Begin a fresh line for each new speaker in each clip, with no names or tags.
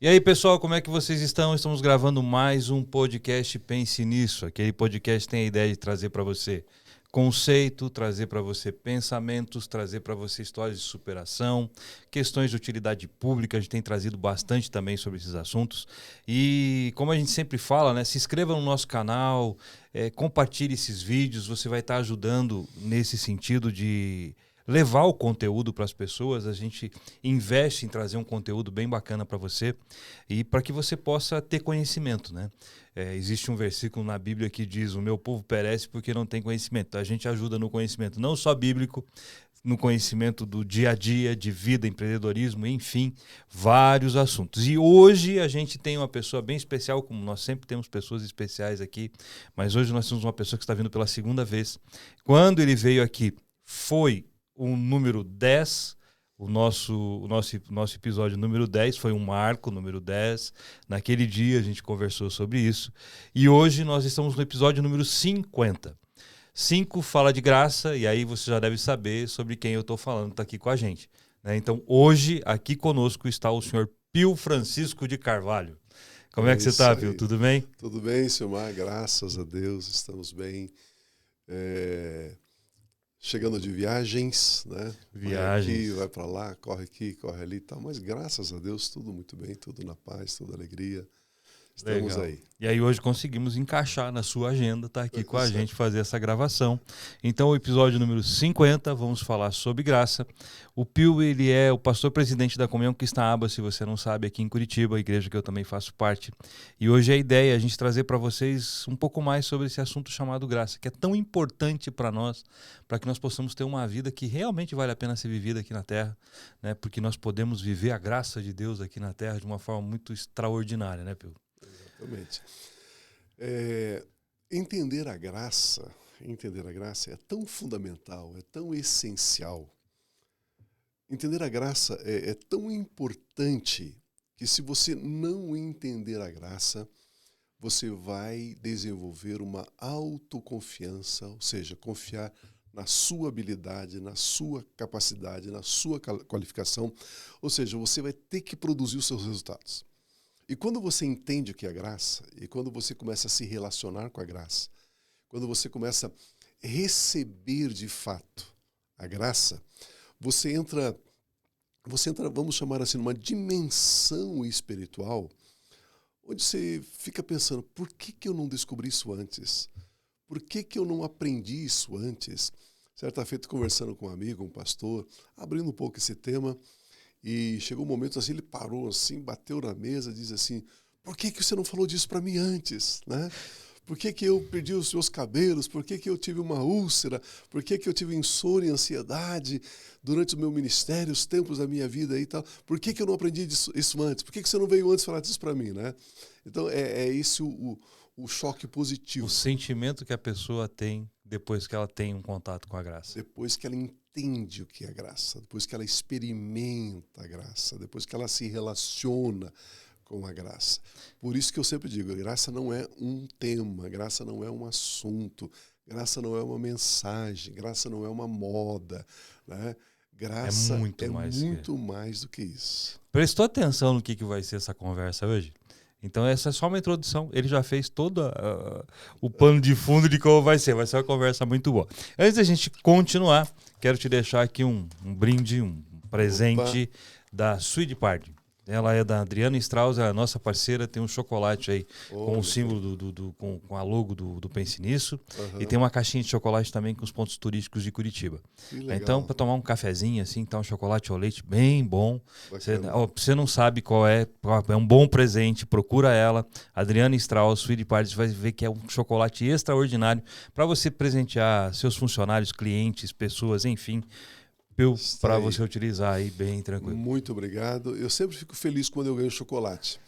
E aí, pessoal, como é que vocês estão? Estamos gravando mais um podcast Pense Nisso. Aquele podcast tem a ideia de trazer para você conceito, trazer para você pensamentos, trazer para você histórias de superação, questões de utilidade pública. A gente tem trazido bastante também sobre esses assuntos. E como a gente sempre fala, né, se inscreva no nosso canal, compartilhe esses vídeos. Você vai estar ajudando nesse sentido de levar o conteúdo para as pessoas. A gente investe em trazer um conteúdo bem bacana para você e para que você possa ter conhecimento, né? Existe um versículo na Bíblia que diz: o meu povo perece porque não tem conhecimento. Então, a gente ajuda no conhecimento não só bíblico, no conhecimento do dia a dia, de vida, empreendedorismo, enfim, vários assuntos. E hoje a gente tem uma pessoa bem especial, como nós sempre temos pessoas especiais aqui, mas hoje nós temos uma pessoa que está vindo pela segunda vez. Quando ele veio aqui, foi o número 10, o nosso episódio número 10 foi um marco, número 10. Naquele dia a gente conversou sobre isso. E hoje nós estamos no episódio número 50. 5 fala de graça, e aí você já deve saber sobre quem eu estou falando, está aqui com a gente, né? Então hoje aqui conosco está o senhor Pio Francisco de Carvalho. Como é que você está, Pio? Tudo bem?
Tudo bem, Silmar, graças a Deus, estamos bem. Chegando de viagens, né?
Viagens.
Vai aqui, vai para lá, aqui, corre ali e tal. Mas graças a Deus, tudo muito bem, tudo na paz, tudo alegria. Estamos
Legal.
aí.
E aí hoje conseguimos encaixar na sua agenda, tá aqui com a gente fazer essa gravação. Então o episódio número 50, vamos falar sobre graça. O Pio, ele é o pastor presidente da Comunhão Cristã, se você não sabe, aqui em Curitiba, a igreja que eu também faço parte. E hoje a ideia é a gente trazer para vocês um pouco mais sobre esse assunto chamado graça, que é tão importante para nós, para que nós possamos ter uma vida que realmente vale a pena ser vivida aqui na Terra, né? Porque nós podemos viver a graça de Deus aqui na Terra de uma forma muito extraordinária, né, Pio?
Exatamente. Entender a graça é tão fundamental, é tão essencial. Entender a graça é tão importante que, se você não entender a graça, você vai desenvolver uma autoconfiança, ou seja, confiar na sua habilidade, na sua capacidade, na sua qualificação, ou seja, você vai ter que produzir os seus resultados. E quando você entende o que é graça, e quando você começa a se relacionar com a graça, quando você começa a receber de fato a graça, você entra, vamos chamar assim, numa dimensão espiritual, onde você fica pensando: por que eu não descobri isso antes? Por que eu não aprendi isso antes? Certa feita, conversando com um amigo, um pastor, abrindo um pouco esse tema, e chegou um momento assim, ele parou assim, bateu na mesa, diz assim: por que você não falou disso para mim antes, né? Por que eu perdi os meus cabelos? Por que eu tive uma úlcera? Por que eu tive insônia e ansiedade durante o meu ministério, os tempos da minha vida e tal? Por que eu não aprendi isso antes? Por que você não veio antes falar disso para mim, né? Então, é esse o choque positivo.
O sentimento que a pessoa tem depois que ela tem um contato com a graça.
Depois que ela entende o que é graça, depois que ela experimenta a graça, depois que ela se relaciona com a graça. Por isso que eu sempre digo, a graça não é um tema, graça não é um assunto, graça não é uma mensagem, graça não é uma moda, né? Graça é muito mais do que isso.
Prestou atenção no que vai ser essa conversa hoje? Então essa é só uma introdução, ele já fez todo o pano de fundo de como vai ser uma conversa muito boa. Antes da gente continuar, quero te deixar aqui um brinde, um presente da Sweet Party. Ela é da Adriana Strauss, é a nossa parceira, tem um chocolate aí com o símbolo, com a logo do Pense Nisso, e tem uma caixinha de chocolate também com os pontos turísticos de Curitiba. Então, para tomar um cafezinho assim, tá um chocolate ao leite bem bom. Você não sabe qual é um bom presente, procura ela, Adriana Strauss, Sweet Party, você vai ver que é um chocolate extraordinário para você presentear seus funcionários, clientes, pessoas, enfim, para você utilizar aí bem tranquilo.
Muito obrigado. Eu sempre fico feliz quando eu ganho chocolate,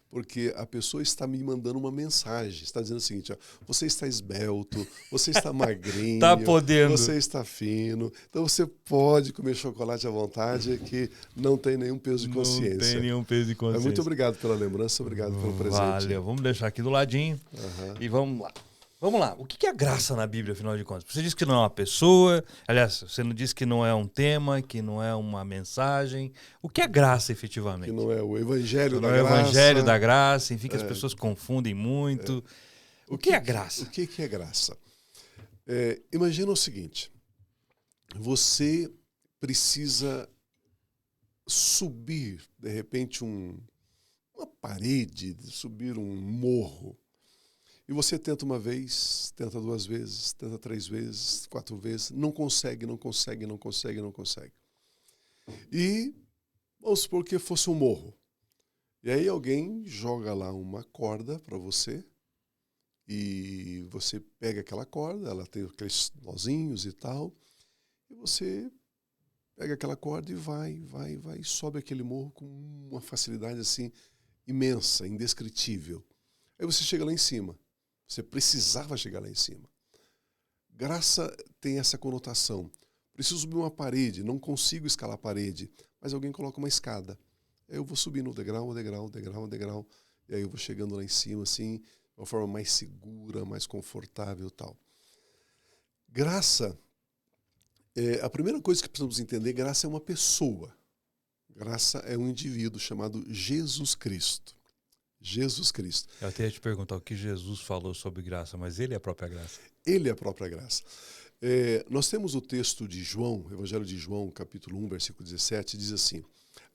porque a pessoa está me mandando uma mensagem, está dizendo o seguinte: ó, você está esbelto, você está magrinho,
tá podendo.
Você está fino, então você pode comer chocolate à vontade, que não tem nenhum peso de consciência.
Não tem nenhum peso de consciência.
Muito obrigado pela lembrança, obrigado pelo presente.
Valeu, vamos deixar aqui do ladinho e vamos lá. Vamos lá. O que é a graça na Bíblia, afinal de contas? Você disse que não é uma pessoa. Aliás, você não disse que não é um tema, que não é uma mensagem. O que é graça, efetivamente?
Que não é o evangelho
não
da
é o
graça.
evangelho da graça. Enfim, que as pessoas confundem muito. O que é graça?
O que é graça? Imagina o seguinte. Você precisa subir, de repente, uma parede, subir um morro. E você tenta uma vez, tenta 2 vezes, tenta 3 vezes, 4 vezes, não consegue, não consegue, não consegue, não consegue. E vamos supor que fosse um morro. E aí alguém joga lá uma corda para você e você pega aquela corda, ela tem aqueles nozinhos e tal, e você pega aquela corda e vai, sobe aquele morro com uma facilidade assim imensa, indescritível. Aí você chega lá em cima. Você precisava chegar lá em cima. Graça tem essa conotação. Preciso subir uma parede, não consigo escalar a parede, mas alguém coloca uma escada. Aí eu vou subindo degrau, degrau, e aí eu vou chegando lá em cima, assim, de uma forma mais segura, mais confortável e tal. Graça, a primeira coisa que precisamos entender, graça é uma pessoa. Graça é um indivíduo chamado Jesus Cristo. Jesus Cristo.
Eu até ia te perguntar o que Jesus falou sobre graça, mas ele é a própria graça.
Ele é a própria graça. Nós temos o texto de João, Evangelho de João, capítulo 1, versículo 17, diz assim: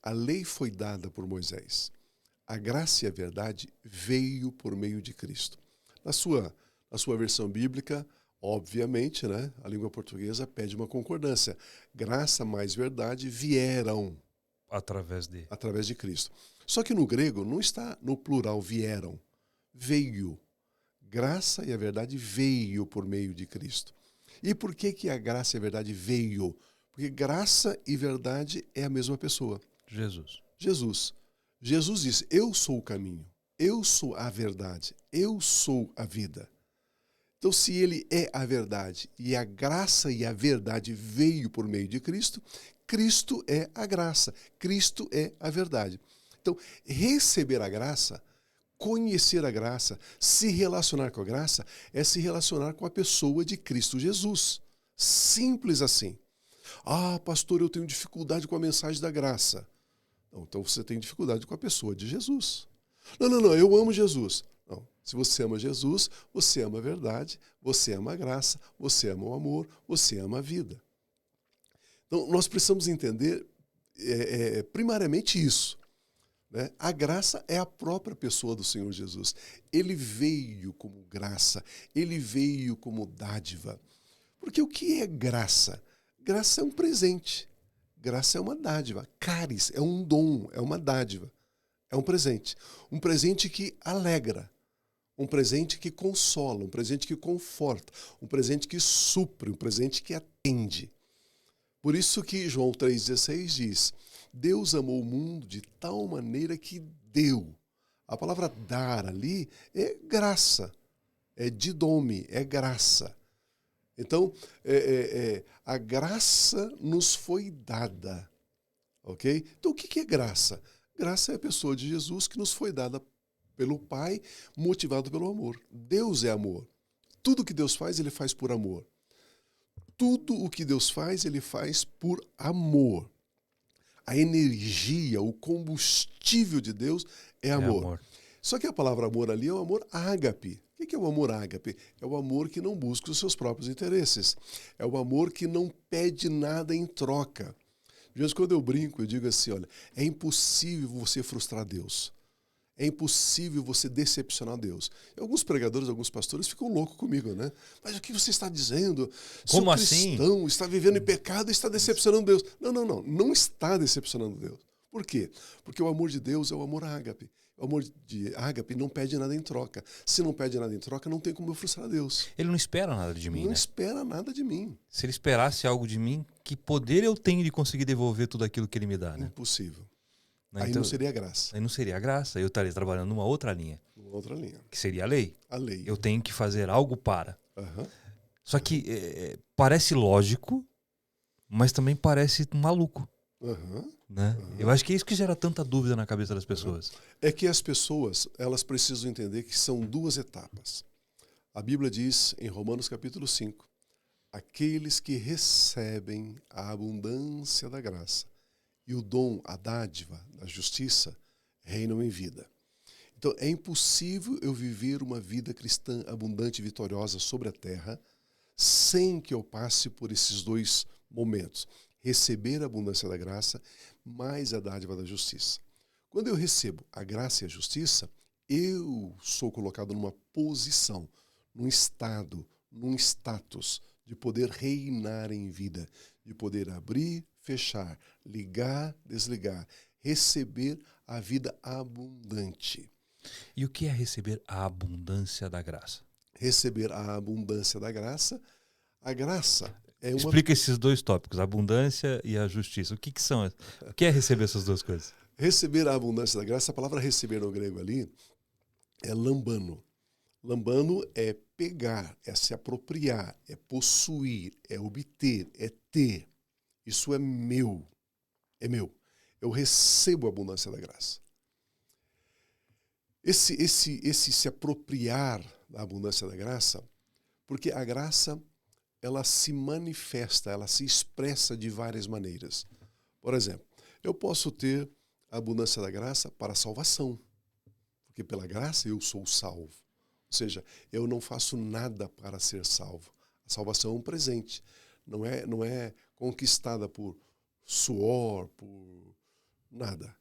a lei foi dada por Moisés, a graça e a verdade veio por meio de Cristo. Na sua versão bíblica, obviamente, né, a língua portuguesa pede uma concordância. Graça mais verdade vieram
através
de Cristo. Só que no grego não está no plural vieram, veio. Graça e a verdade veio por meio de Cristo. E por que a graça e a verdade veio? Porque graça e verdade é a mesma pessoa. Jesus disse, eu sou o caminho, eu sou a verdade, eu sou a vida. Então, se ele é a verdade e a graça e a verdade veio por meio de Cristo, Cristo é a graça, Cristo é a verdade. Então, receber a graça, conhecer a graça, se relacionar com a graça, é se relacionar com a pessoa de Cristo Jesus. Simples assim. Ah, pastor, eu tenho dificuldade com a mensagem da graça. Então você tem dificuldade com a pessoa de Jesus. Não, eu amo Jesus. Não, se você ama Jesus, você ama a verdade, você ama a graça, você ama o amor, você ama a vida. Então, nós precisamos entender primariamente isso. Né? A graça é a própria pessoa do Senhor Jesus. Ele veio como graça, ele veio como dádiva. Porque o que é graça? Graça é um presente, graça é uma dádiva. Caris é um dom, é uma dádiva, é um presente que alegra, um presente que consola, um presente que conforta, um presente que supre, um presente que atende. Por isso que João 3,16 diz: Deus amou o mundo de tal maneira que deu. A palavra dar ali é graça, é didome, é graça. Então, a graça nos foi dada, ok? Então, o que é graça? Graça é a pessoa de Jesus que nos foi dada pelo Pai, motivado pelo amor. Deus é amor. Tudo que Deus faz, Ele faz por amor. Tudo o que Deus faz, Ele faz por amor. A energia, o combustível de Deus é amor. Só que a palavra amor ali é o amor ágape. O que é o amor ágape? É o amor que não busca os seus próprios interesses. É o amor que não pede nada em troca. De vez em quando eu brinco, eu digo assim, olha, é impossível você frustrar Deus. É impossível você decepcionar Deus. E alguns pregadores, alguns pastores ficam loucos comigo, né? Mas o que você está dizendo?
Como
Sou cristão,
assim?
Está vivendo em pecado e está decepcionando Deus. Não está decepcionando Deus. Por quê? Porque o amor de Deus é o amor ágape. O amor de ágape não pede nada em troca. Se não pede nada em troca, não tem como eu frustrar Deus.
Ele não espera nada de mim,
Não espera nada de mim.
Se ele esperasse algo de mim, que poder eu tenho de conseguir devolver tudo aquilo que ele me dá, né?
Impossível.
Né?
Aí
Então,
não seria graça.
aí não seria graça. Eu estaria trabalhando numa outra linha.
Uma outra linha.
Que seria a lei.
A lei.
Eu tenho que fazer algo para.
Uhum.
Só que parece lógico, mas também parece maluco.
Uhum.
Né?
Uhum.
Eu acho que é isso que gera tanta dúvida na cabeça das pessoas.
É que as pessoas, elas precisam entender que são 2 etapas. A Bíblia diz em Romanos capítulo 5, aqueles que recebem a abundância da graça e o dom, a dádiva da justiça, reinam em vida. Então, é impossível eu viver uma vida cristã abundante e vitoriosa sobre a terra sem que eu passe por esses dois momentos. Receber a abundância da graça, mais a dádiva da justiça. Quando eu recebo a graça e a justiça, eu sou colocado numa posição, num estado, num status de poder reinar em vida, de poder abrir, fechar, ligar, desligar, receber a vida abundante.
E o que é receber a abundância da graça?
Receber a abundância da graça. A graça é uma...
Explica esses dois tópicos, a abundância e a justiça. O que são? O que é receber essas duas coisas?
Receber a abundância da graça, a palavra receber no grego ali é lambano. Lambano é pegar, é se apropriar, é possuir, é obter, é ter. Isso é meu. É meu. Eu recebo a abundância da graça. Esse se apropriar da abundância da graça, porque a graça, ela se manifesta, ela se expressa de várias maneiras. Por exemplo, eu posso ter a abundância da graça para a salvação, porque pela graça eu sou salvo. Ou seja, eu não faço nada para ser salvo. A salvação é um presente, não é conquistada por suor, por nada.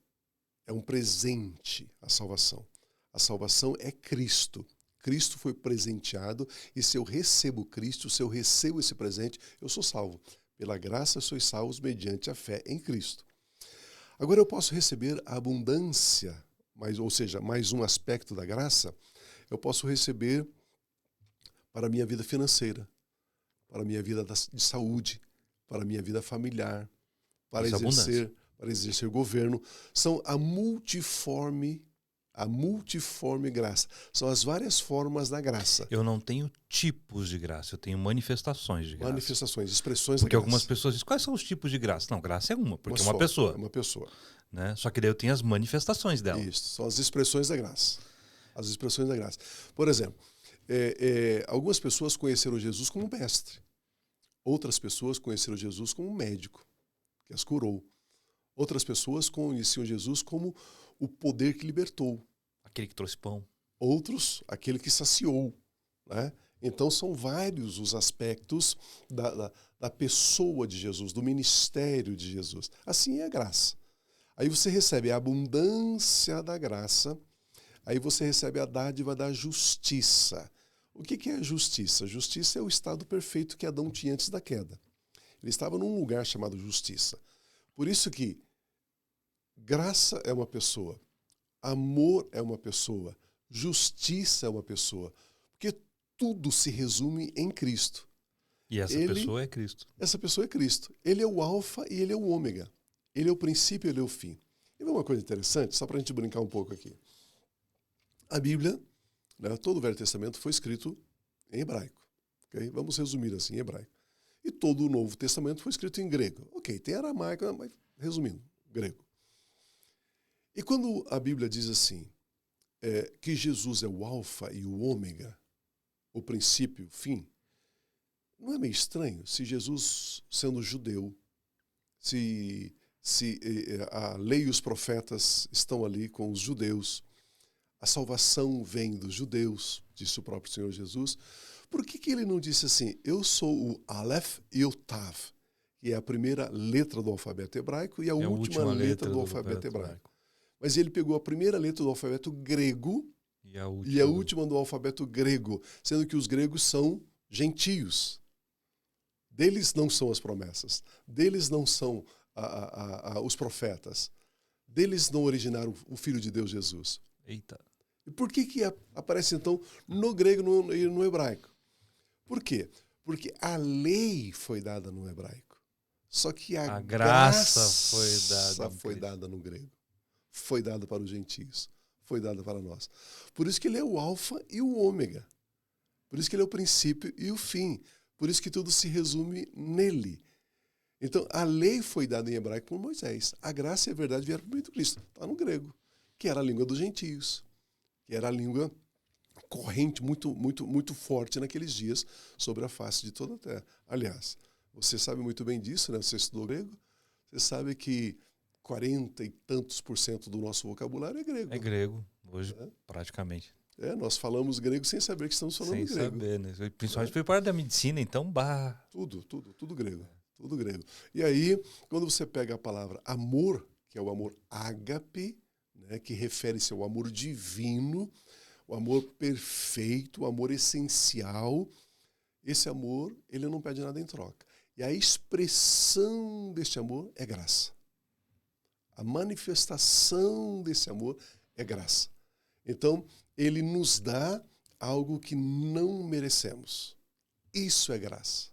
É um presente a salvação. A salvação é Cristo. Cristo foi presenteado e se eu recebo Cristo, se eu recebo esse presente, eu sou salvo. Pela graça sois salvos mediante a fé em Cristo. Agora eu posso receber a abundância, ou seja, mais um aspecto da graça, eu posso receber para a minha vida financeira, para a minha vida de saúde, para a minha vida familiar, para exercer governo. São a multiforme graça. São as várias formas da graça.
Eu não tenho tipos de graça, eu tenho manifestações de graça.
Manifestações, expressões
porque
da graça.
Porque algumas pessoas dizem, quais são os tipos de graça? Não, graça é uma, porque é uma pessoa.
É uma pessoa.
Né? Só que daí eu tenho as manifestações dela.
Isso, são as expressões da graça. As expressões da graça. Por exemplo, algumas pessoas conheceram Jesus como mestre. Outras pessoas conheceram Jesus como médico, que as curou. Outras pessoas conheciam Jesus como o poder que libertou.
Aquele que trouxe pão.
Outros, aquele que saciou. Né? Então, são vários os aspectos da pessoa de Jesus, do ministério de Jesus. Assim é a graça. Aí você recebe a abundância da graça, aí você recebe a dádiva da justiça. O que é a justiça? Justiça é o estado perfeito que Adão tinha antes da queda. Ele estava num lugar chamado justiça. Por isso que graça é uma pessoa, amor é uma pessoa, justiça é uma pessoa. Porque tudo se resume em Cristo.
E essa pessoa é Cristo.
Essa pessoa é Cristo. Ele é o alfa e ele é o ômega. Ele é o princípio e ele é o fim. E uma coisa interessante, só para a gente brincar um pouco aqui. A Bíblia, né, todo o Velho Testamento foi escrito em hebraico. Okay? Vamos resumir assim, em hebraico. E todo o Novo Testamento foi escrito em grego. Ok, tem aramaico, mas resumindo, grego. E quando a Bíblia diz assim, que Jesus é o alfa e o ômega, o princípio, o fim, não é meio estranho se Jesus, sendo judeu, se a lei e os profetas estão ali com os judeus, a salvação vem dos judeus, disse o próprio Senhor Jesus, por que ele não disse assim, eu sou o Aleph e o Tav, que é a primeira letra do alfabeto hebraico e a última letra do alfabeto hebraico. Mas ele pegou a primeira letra do alfabeto grego e a última do alfabeto grego, sendo que os gregos são gentios. Deles não são as promessas, deles não são os profetas, deles não originaram o Filho de Deus, Jesus.
Eita.
E por que aparece então no grego e no hebraico? Por quê? Porque a lei foi dada no hebraico. Só que a graça foi dada no grego. Foi dada para os gentios. Foi dada para nós. Por isso que ele é o alfa e o ômega. Por isso que ele é o princípio e o fim. Por isso que tudo se resume nele. Então, a lei foi dada em hebraico por Moisés. A graça e a verdade vieram por meio de Cristo. Está no grego, que era a língua dos gentios, que era a língua corrente muito forte naqueles dias sobre a face de toda a terra. Aliás, você sabe muito bem disso, né? Você estudou grego, você sabe que 40 e tantos % do nosso vocabulário é grego.
É grego, hoje praticamente.
Nós falamos grego sem saber que estamos falando
sem
grego.
Saber, né? Principalmente foi parte da medicina, então,
Tudo grego. Tudo grego. E aí, quando você pega a palavra amor, que é o amor ágape, né, que refere-se ao amor divino, o amor perfeito, o amor essencial, esse amor, ele não pede nada em troca. E a expressão deste amor é graça. A manifestação desse amor é graça. Então, ele nos dá algo que não merecemos. Isso é graça.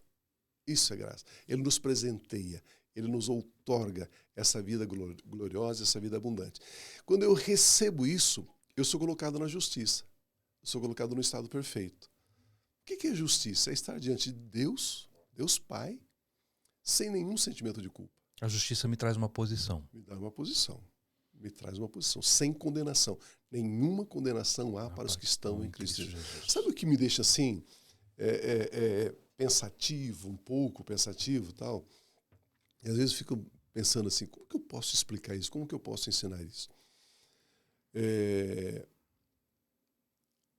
Isso é graça. Ele nos presenteia, ele nos outorga essa vida gloriosa, essa vida abundante. Quando eu recebo isso, eu sou colocado na justiça. Eu sou colocado no estado perfeito. O que é justiça? É estar diante de Deus, Deus Pai, sem nenhum sentimento de culpa.
A justiça me traz uma posição.
Me dá uma posição. Me traz uma posição, sem condenação. Nenhuma condenação há para os que estão em Cristo Jesus. Sabe o que me deixa assim, pensativo, um pouco pensativo e tal? E às vezes eu fico pensando assim, como que eu posso explicar isso? Como que eu posso ensinar isso?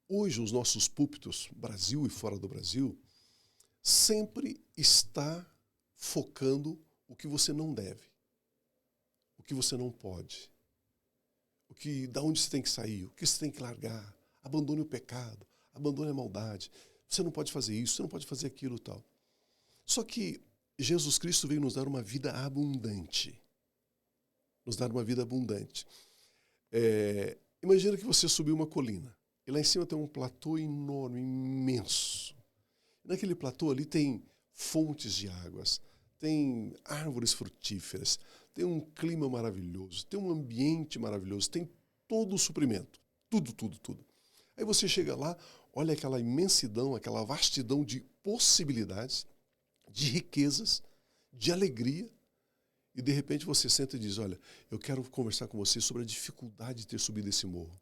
Hoje os nossos púlpitos, Brasil e fora do Brasil, sempre está focando o que você não deve, o que você não pode, da onde você tem que sair, o que você tem que largar, abandone o pecado, abandone a maldade, você não pode fazer isso, você não pode fazer aquilo e tal. Só que Jesus Cristo veio nos dar uma vida abundante. Nos dar uma vida abundante. Imagina que você subiu uma colina, e lá em cima tem um platô enorme, imenso. Naquele platô ali tem fontes de águas, tem árvores frutíferas, tem um clima maravilhoso, tem um ambiente maravilhoso, tem todo o suprimento, tudo. Aí você chega lá, olha aquela imensidão, aquela vastidão de possibilidades, de riquezas, de alegria, e de repente você senta e diz, olha, eu quero conversar com você sobre a dificuldade de ter subido esse morro.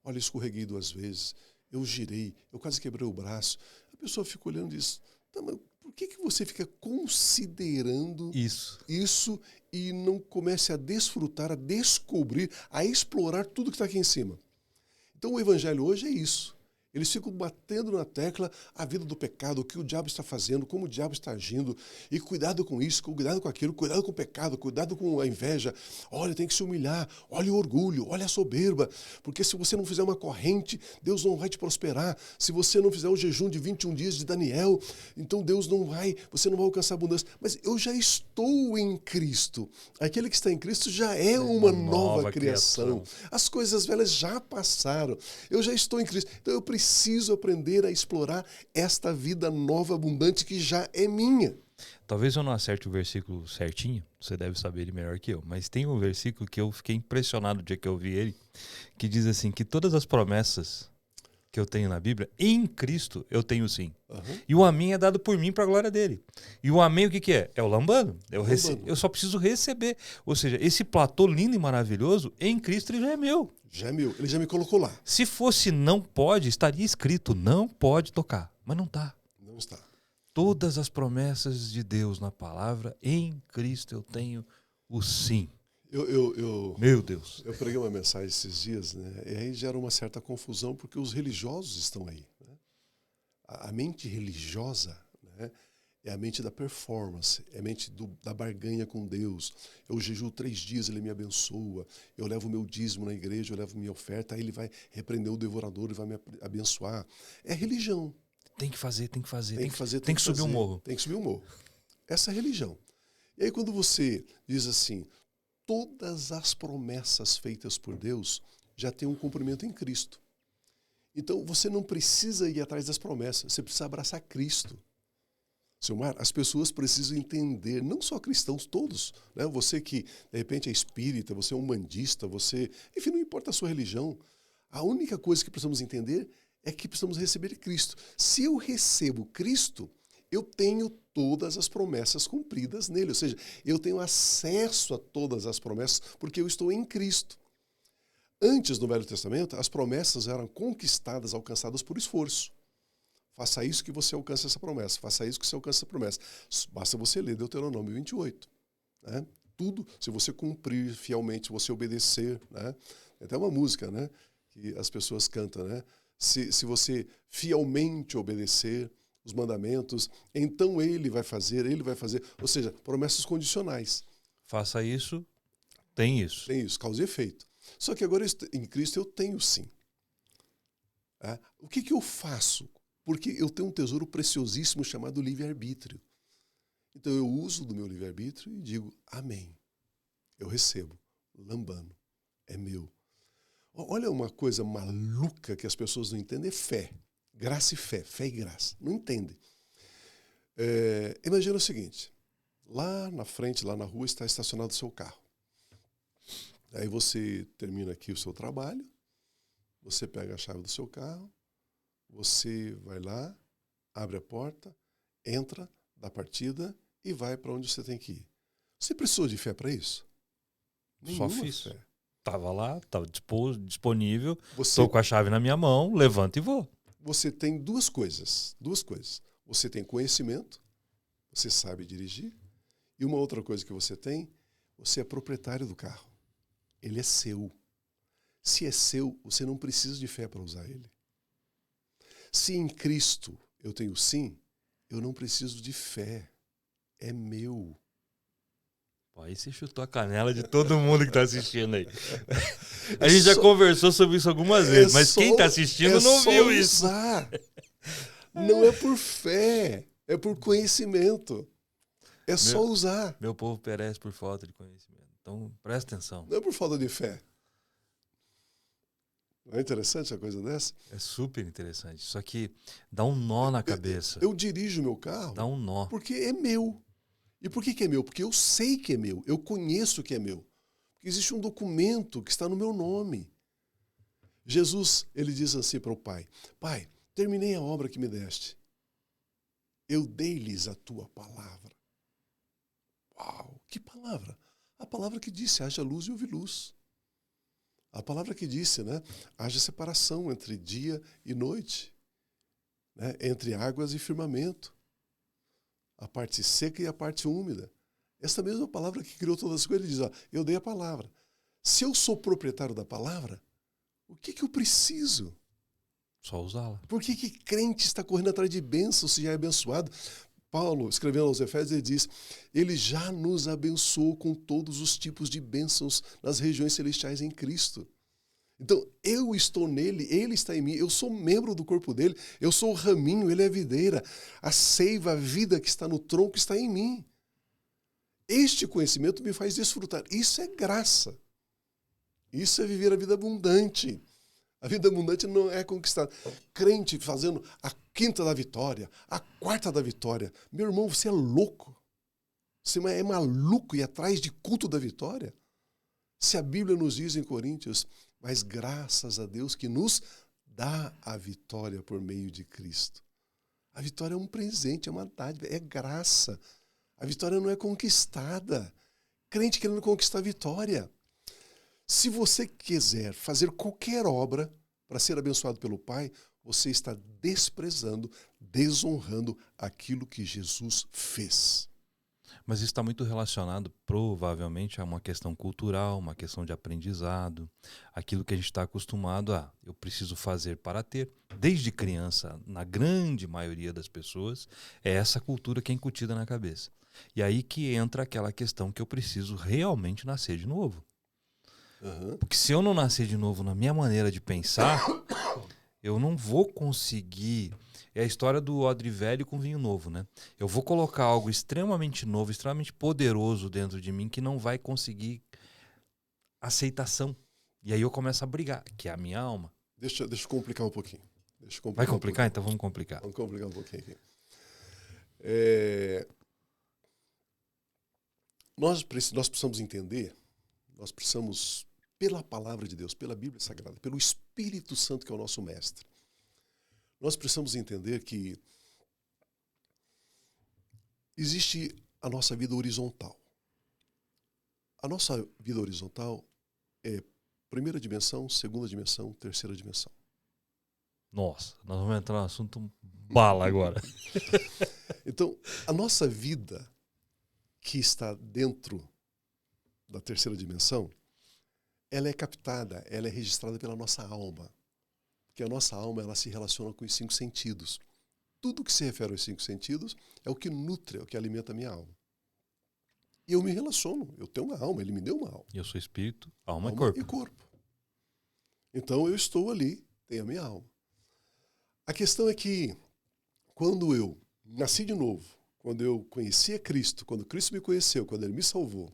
Olha, eu escorreguei 2 vezes, eu girei, eu quase quebrei o braço. A pessoa fica olhando e diz, tá, mas por que você fica considerando isso e não comece a desfrutar, a descobrir, a explorar tudo que está aqui em cima? Então o evangelho hoje é isso. Eles ficam batendo na tecla a vida do pecado, o que o diabo está fazendo, como o diabo está agindo, e cuidado com isso, cuidado com aquilo, cuidado com o pecado, cuidado com a inveja. Olha, tem que se humilhar, olha o orgulho, olha a soberba, porque se você não fizer uma corrente, Deus não vai te prosperar. Se você não fizer o jejum de 21 dias de Daniel, então você não vai alcançar abundância. Mas eu já estou em Cristo. Aquele que está em Cristo já é uma nova criação. As coisas velhas já passaram. Eu já estou em Cristo. Então eu preciso aprender a explorar esta vida nova, abundante, que já é minha.
Talvez eu não acerte o versículo certinho, você deve saber ele melhor que eu, mas tem um versículo que eu fiquei impressionado no dia que eu vi ele, que diz assim, que todas as promessas que eu tenho na Bíblia, em Cristo eu tenho sim. Uhum. E o amém é dado por mim para a glória dele. E o amém o que é? É o lambano. Eu só preciso receber. Ou seja, esse platô lindo e maravilhoso, em Cristo ele já é meu.
Já é meu, ele já me colocou lá.
Se fosse não pode, estaria escrito não pode tocar, mas não está.
Não está.
Todas as promessas de Deus na palavra, em Cristo eu tenho o sim. Meu Deus.
Eu preguei uma mensagem esses dias, né? E aí gera uma certa confusão porque os religiosos estão aí. Né? A mente religiosa, né? É a mente da performance, é a mente da barganha com Deus. Eu jejuo 3 dias, ele me abençoa. Eu levo o meu dízimo na igreja, eu levo minha oferta, aí ele vai repreender o devorador e vai me abençoar. É religião.
Tem que fazer.
Tem que
subir um morro.
Tem que subir um morro. Essa é a religião. E aí quando você diz assim, todas as promessas feitas por Deus já têm um cumprimento em Cristo. Então você não precisa ir atrás das promessas, você precisa abraçar Cristo. Silmar, as pessoas precisam entender, não só cristãos, todos, né? Você que, de repente, é espírita, você é umbandista, enfim, não importa a sua religião. A única coisa que precisamos entender é que precisamos receber Cristo. Se eu recebo Cristo, eu tenho todas as promessas cumpridas nele. Ou seja, eu tenho acesso a todas as promessas porque eu estou em Cristo. Antes, no Velho Testamento, as promessas eram conquistadas, alcançadas por esforço. Faça isso que você alcança essa promessa. Faça isso que você alcança essa promessa. Basta você ler Deuteronômio 28. Né? Tudo, se você cumprir fielmente, se você obedecer. Né? Tem até uma música, né, que as pessoas cantam. Né? Se você fielmente obedecer os mandamentos, então ele vai fazer. Ou seja, promessas condicionais.
Faça isso, tem isso.
Tem isso, causa e efeito. Só que agora em Cristo eu tenho sim. O que eu faço? Porque eu tenho um tesouro preciosíssimo chamado livre-arbítrio. Então eu uso do meu livre-arbítrio e digo amém. Eu recebo, lambano, é meu. Olha uma coisa maluca que as pessoas não entendem, é fé. Graça e fé, fé e graça. Não entendem. Imagina o seguinte, lá na frente, lá na rua, está estacionado o seu carro. Aí você termina aqui o seu trabalho, você pega a chave do seu carro, você vai lá, abre a porta, entra, dá partida e vai para onde você tem que ir. Você precisou de fé para isso?
Só fiz. Fé. Tava lá, estava disponível,
você,
estou com a chave na minha mão, levanto e vou.
Você tem duas coisas. Você tem conhecimento, você sabe dirigir, e uma outra coisa que você tem, você é proprietário do carro. Ele é seu. Se é seu, você não precisa de fé para usar ele. Se em Cristo eu tenho sim, eu não preciso de fé. É meu.
Pô, aí você chutou a canela de todo mundo que está assistindo aí. A gente já conversou sobre isso algumas vezes, mas quem está assistindo não viu isso.
Não é por fé, é por conhecimento. É só usar.
Meu povo perece por falta de conhecimento. Então, presta atenção.
Não é por falta de fé. Não é interessante a coisa dessa?
É super interessante. Só que dá um nó na cabeça.
Eu dirijo meu carro.
Dá um nó.
Porque é meu. E por que é meu? Porque eu sei que é meu. Eu conheço que é meu. Porque existe um documento que está no meu nome. Jesus, ele diz assim para o Pai: Pai, terminei a obra que me deste. Eu dei-lhes a tua palavra. Uau, que palavra? A palavra que disse, haja luz e houve luz. A palavra que disse, né, haja separação entre dia e noite, né, entre águas e firmamento, a parte seca e a parte úmida. Essa mesma palavra que criou todas as coisas, ele diz, ó, eu dei a palavra. Se eu sou proprietário da palavra, o que eu preciso?
Só usá-la.
Por que crente está correndo atrás de bênçãos se já é abençoado? Paulo, escrevendo aos Efésios, ele diz, ele já nos abençoou com todos os tipos de bênçãos nas regiões celestiais em Cristo. Então, eu estou nele, ele está em mim, eu sou membro do corpo dele, eu sou o raminho, ele é a videira, a seiva, a vida que está no tronco está em mim. Este conhecimento me faz desfrutar. Isso é graça. Isso é viver a vida abundante. A vida abundante não é conquistada. Crente fazendo a quinta da vitória, a quarta da vitória. Meu irmão, você é louco. Você é maluco e atrás de culto da vitória? Se a Bíblia nos diz em Coríntios, mas graças a Deus que nos dá a vitória por meio de Cristo. A vitória é um presente, é uma dádiva, é graça. A vitória não é conquistada. Crente querendo conquistar a vitória. Se você quiser fazer qualquer obra para ser abençoado pelo Pai, você está desprezando, desonrando aquilo que Jesus fez.
Mas isso está muito relacionado, provavelmente, a uma questão cultural, uma questão de aprendizado, aquilo que a gente está acostumado a, eu preciso fazer para ter. Desde criança, na grande maioria das pessoas, é essa cultura que é incutida na cabeça. E aí que entra aquela questão que eu preciso realmente nascer de novo.
Uhum.
Porque se eu não nascer de novo na minha maneira de pensar, eu não vou conseguir... É a história do odre velho com vinho novo, né? Eu vou colocar algo extremamente novo, extremamente poderoso dentro de mim que não vai conseguir aceitação. E aí eu começo a brigar, que é a minha alma.
Deixa eu complicar um pouquinho.
Vai complicar? Então vamos complicar.
Vamos complicar um pouquinho aqui. Nós precisamos entender, nós precisamos, pela palavra de Deus, pela Bíblia Sagrada, pelo Espírito Santo que é o nosso mestre, nós precisamos entender que existe a nossa vida horizontal. A nossa vida horizontal é primeira dimensão, segunda dimensão, terceira dimensão.
Nossa, nós vamos entrar no assunto bala agora.
Então, a nossa vida que está dentro da terceira dimensão, ela é captada, ela é registrada pela nossa alma. Porque a nossa alma, ela se relaciona com os 5 sentidos. Tudo que se refere aos 5 sentidos é o que nutre, é o que alimenta a minha alma. E eu me relaciono, eu tenho uma alma, ele me deu uma alma.
Eu sou espírito, alma
e corpo. Então eu estou ali, tenho a minha alma. A questão é que quando eu nasci de novo, quando eu conheci a Cristo, quando Cristo me conheceu, quando ele me salvou,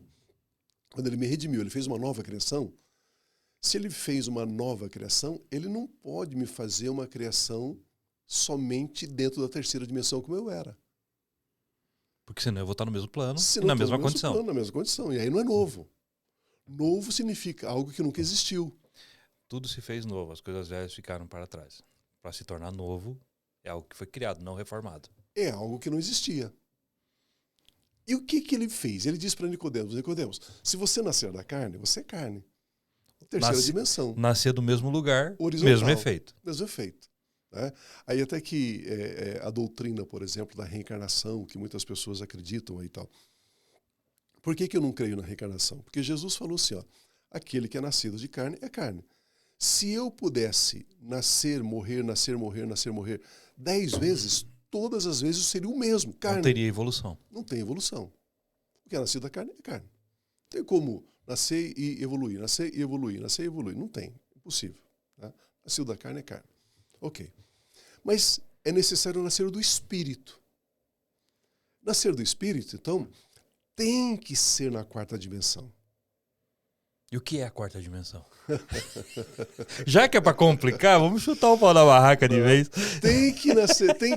quando ele me redimiu, ele fez uma nova criação. Se ele fez uma nova criação, ele não pode me fazer uma criação somente dentro da terceira dimensão como eu era.
Porque senão eu vou estar no mesmo plano
Senão
e na mesma condição.
Plano, na mesma condição. E aí não é novo. Novo significa algo que nunca existiu.
Tudo se fez novo, as coisas velhas ficaram para trás. Para se tornar novo, é algo que foi criado, não reformado.
É algo que não existia. E o que ele fez? Ele disse para Nicodemos, Nicodemos, se você nascer da carne, você é carne. Terceira dimensão.
Nascer do mesmo lugar,
horizontal,
mesmo efeito.
Mesmo efeito. Né? Aí até que a doutrina, por exemplo, da reencarnação, que muitas pessoas acreditam aí e tal. Por que eu não creio na reencarnação? Porque Jesus falou assim, ó, aquele que é nascido de carne é carne. Se eu pudesse nascer, morrer, 10 vezes, todas as vezes seria o mesmo, carne.
Não teria evolução.
Não tem evolução. O que é nascido da carne é carne. Não tem como nascer e evoluir, nascer e evoluir, nascer e evoluir. Não tem. Impossível. Né? Nascido da carne é carne. Ok. Mas é necessário nascer do espírito. Nascer do espírito, então, tem que ser na 4ª dimensão.
E o que é a 4ª dimensão? Já que é para complicar, vamos chutar o pau da barraca de vez.
Tem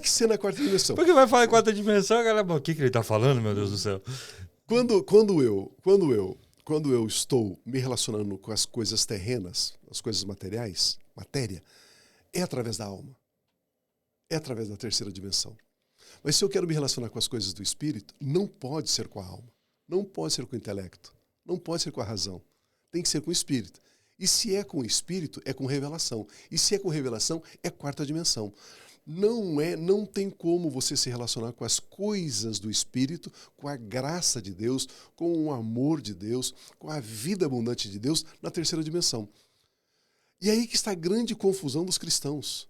que ser na 4ª dimensão.
Porque vai falar em 4ª dimensão, galera, o que ele está falando, meu Deus do céu?
Quando eu estou me relacionando com as coisas terrenas, as coisas materiais, matéria, é através da alma. É através da terceira dimensão. Mas se eu quero me relacionar com as coisas do espírito, não pode ser com a alma. Não pode ser com o intelecto. Não pode ser com a razão. Tem que ser com o espírito. E se é com o espírito, é com revelação. E se é com revelação, é 4ª dimensão. Não tem como você se relacionar com as coisas do espírito, com a graça de Deus, com o amor de Deus, com a vida abundante de Deus na terceira dimensão. E aí que está a grande confusão dos cristãos.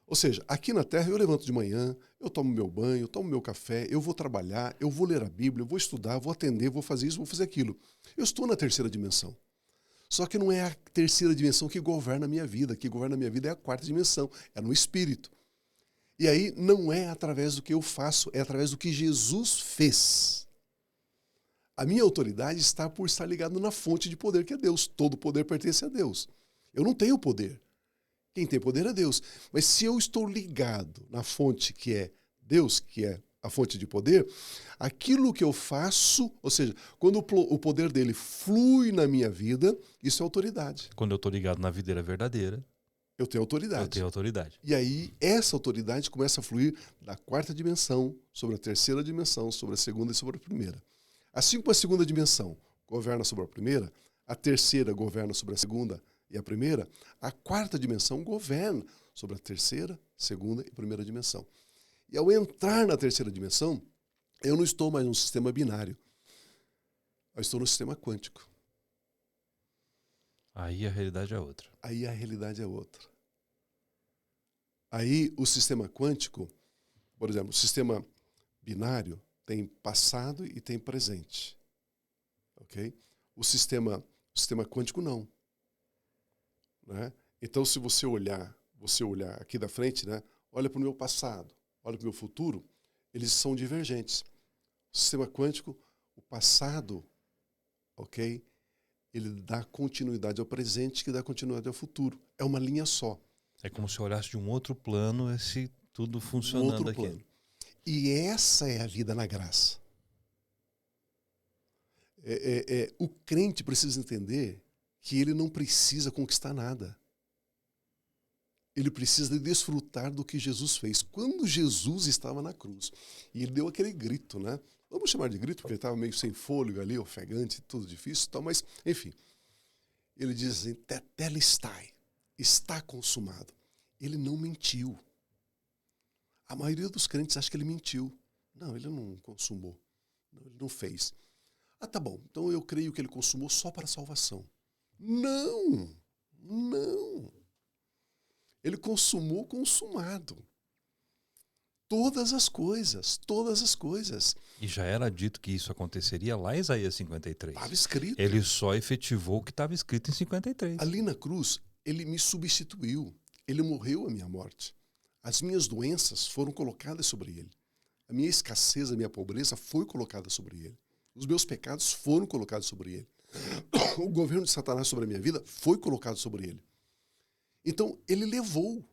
Ou seja, aqui na Terra eu levanto de manhã, eu tomo meu banho, eu tomo meu café, eu vou trabalhar, eu vou ler a Bíblia, eu vou estudar, vou atender, vou fazer isso, vou fazer aquilo. Eu estou na terceira dimensão. Só que não é a terceira dimensão que governa a minha vida. Que governa a minha vida é a 4ª dimensão, é no espírito. E aí não é através do que eu faço, é através do que Jesus fez. A minha autoridade está por estar ligado na fonte de poder que é Deus. Todo poder pertence a Deus. Eu não tenho poder. Quem tem poder é Deus. Mas se eu estou ligado na fonte que é Deus, que é a fonte de poder, aquilo que eu faço, ou seja, quando o poder dele flui na minha vida, isso é autoridade.
Quando eu estou ligado na videira verdadeira,
eu tenho autoridade.
Eu tenho autoridade.
E aí, essa autoridade começa a fluir da 4ª dimensão, sobre a terceira dimensão, sobre a segunda e sobre a primeira. Assim como a segunda dimensão governa sobre a primeira, a terceira governa sobre a segunda e a primeira, a 4ª dimensão governa sobre a terceira, segunda e primeira dimensão. E ao entrar na terceira dimensão, eu não estou mais num sistema binário. Eu estou no sistema quântico.
Aí a realidade é outra.
Aí a realidade é outra. Aí o sistema quântico, por exemplo, o sistema binário tem passado e tem presente. Ok? O sistema quântico não. Né? Então, se você olhar aqui da frente, né? Olha para o meu passado, olha para o meu futuro, eles são divergentes. O sistema quântico, o passado, ok? Ele dá continuidade ao presente, que dá continuidade ao futuro. É uma linha só.
É como se eu olhasse de um outro plano, esse tudo funcionando aqui. Plano.
E essa é a vida na graça. O crente precisa entender que ele não precisa conquistar nada. Ele precisa desfrutar do que Jesus fez. Quando Jesus estava na cruz, e ele deu aquele grito, né? Vamos chamar de grito, porque ele estava meio sem fôlego ali, ofegante, tudo difícil e tal, mas, enfim. Ele diz assim, tetelestai, está consumado. Ele não mentiu. A maioria dos crentes acha que ele mentiu. Não, ele não consumou. Não, ele não fez. Ah, tá bom. Então eu creio que ele consumou só para a salvação. Não. Não. Ele consumou consumado. Todas as coisas, todas as coisas.
E já era dito que isso aconteceria lá em Isaías 53.
Estava escrito.
Ele só efetivou o que estava escrito em 53.
Ali na cruz, ele me substituiu. Ele morreu a minha morte. As minhas doenças foram colocadas sobre ele. A minha escassez, a minha pobreza foi colocada sobre ele. Os meus pecados foram colocados sobre ele. O governo de Satanás sobre a minha vida foi colocado sobre ele. Então, ele levou.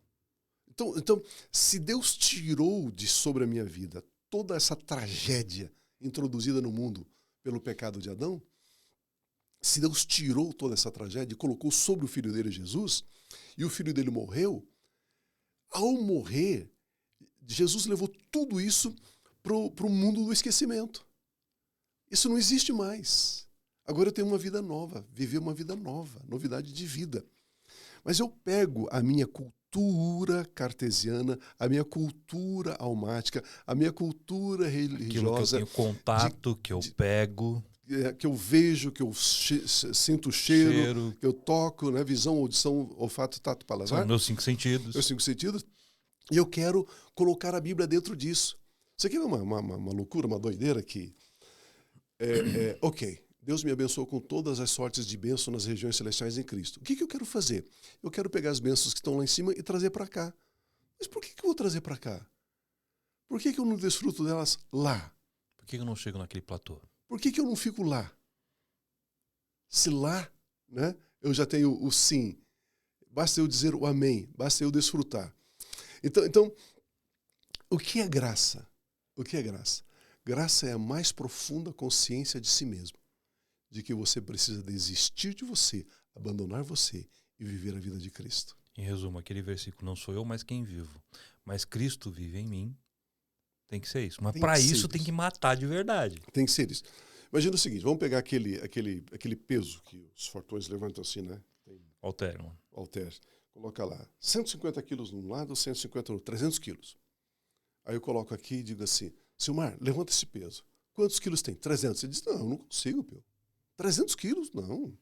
Então, se Deus tirou de sobre a minha vida toda essa tragédia introduzida no mundo pelo pecado de Adão, se Deus tirou toda essa tragédia e colocou sobre o filho dele Jesus, e o filho dele morreu, ao morrer, Jesus levou tudo isso para o mundo do esquecimento. Isso não existe mais. Agora eu tenho uma vida nova, viver uma vida nova, novidade de vida. Mas eu pego a minha cultura cartesiana, a minha cultura almática, a minha cultura religiosa.
Aquilo que eu tenho contato, que eu pego.
Que eu vejo, que eu sinto o cheiro, que eu toco, né? Visão, audição, olfato, tato, paladar.
São meus 5 sentidos.
Meus 5 sentidos. E eu quero colocar a Bíblia dentro disso. Isso aqui é uma loucura, uma doideira que... ok, Deus me abençoou com todas as sortes de bênção nas regiões celestiais em Cristo. O que eu quero fazer? Eu quero pegar as bênçãos que estão lá em cima e trazer para cá. Mas por que eu vou trazer para cá? Por que eu não desfruto delas lá?
Por que eu não chego naquele platô?
Por que eu não fico lá? Se lá, né, eu já tenho o sim, basta eu dizer o amém, basta eu desfrutar. Então, o que é graça? O que é graça? Graça é a mais profunda consciência de si mesmo, de que você precisa desistir de você, abandonar você e viver a vida de Cristo.
Em resumo, aquele versículo, não sou eu, mas quem vivo. Mas Cristo vive em mim. Tem que ser isso. Mas para isso tem que matar de verdade.
Tem que ser isso. Imagina o seguinte, vamos pegar aquele peso que os fortões levantam assim, né?
Alter.
Coloca lá, 150 quilos num lado, 150 no outro, 300 quilos. Aí eu coloco aqui e digo assim, Silmar, levanta esse peso. Quantos quilos tem? 300. Ele diz, não, eu não consigo, Pio. 300 quilos? Não.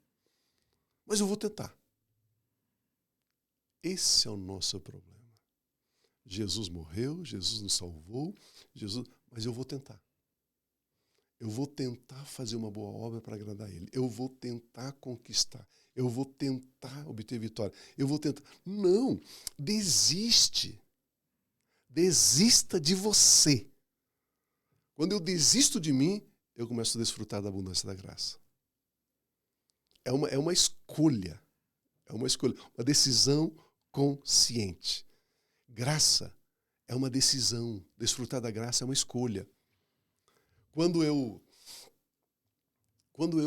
Mas eu vou tentar. Esse é o nosso problema. Jesus morreu, Jesus nos salvou, mas eu vou tentar. Eu vou tentar fazer uma boa obra para agradar Ele. Eu vou tentar conquistar. Eu vou tentar obter vitória. Eu vou tentar... Não, desiste. Desista de você. Quando eu desisto de mim, eu começo a desfrutar da abundância da graça. É uma escolha. É uma escolha. Uma decisão consciente. Graça é uma decisão. Desfrutar da graça é uma escolha. Quando eu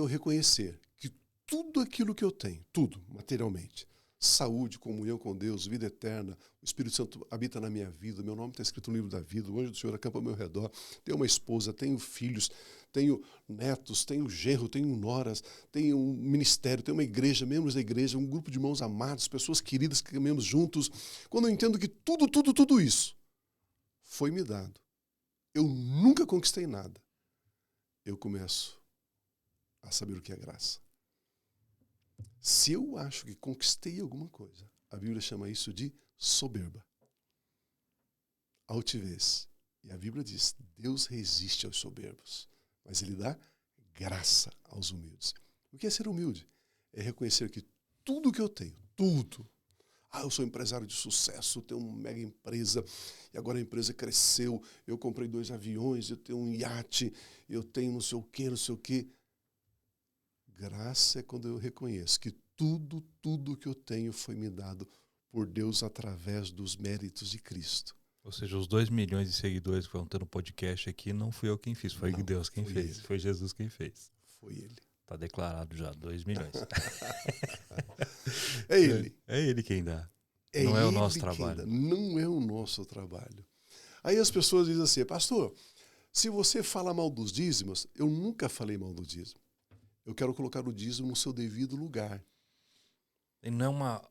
reconhecer que tudo aquilo que eu tenho, tudo, materialmente, saúde, comunhão com Deus, vida eterna, o Espírito Santo habita na minha vida, meu nome está escrito no livro da vida, o anjo do Senhor acampa ao meu redor, tenho uma esposa, tenho filhos, tenho netos, tenho genro, tenho noras, tenho um ministério, tenho uma igreja, membros da igreja, um grupo de irmãos amados, pessoas queridas que caminhamos juntos. Quando eu entendo que tudo isso foi me dado, eu nunca conquistei nada, eu começo a saber o que é graça. Se eu acho que conquistei alguma coisa, a Bíblia chama isso de soberba, altivez. E a Bíblia diz, Deus resiste aos soberbos, mas Ele dá graça aos humildes. O que é ser humilde? É reconhecer que tudo que eu tenho, tudo. Eu sou empresário de sucesso, tenho uma mega empresa, e agora a empresa cresceu, eu comprei 2 aviões, eu tenho um iate, eu tenho não sei o quê. Graça é quando eu reconheço que tudo que eu tenho foi me dado por Deus através dos méritos de Cristo.
Ou seja, os 2 milhões de seguidores que vão ter no podcast aqui, não fui eu quem fiz, foi Deus quem fez. Ele. Foi Jesus quem fez.
Foi Ele.
Está declarado já, 2 milhões.
É Ele.
É Ele quem dá. Não é o nosso trabalho.
Não é o nosso trabalho. Aí as pessoas dizem assim, pastor, se você fala mal dos dízimos, eu nunca falei mal do dízimo. Eu quero colocar o dízimo no seu devido lugar.
Ele não é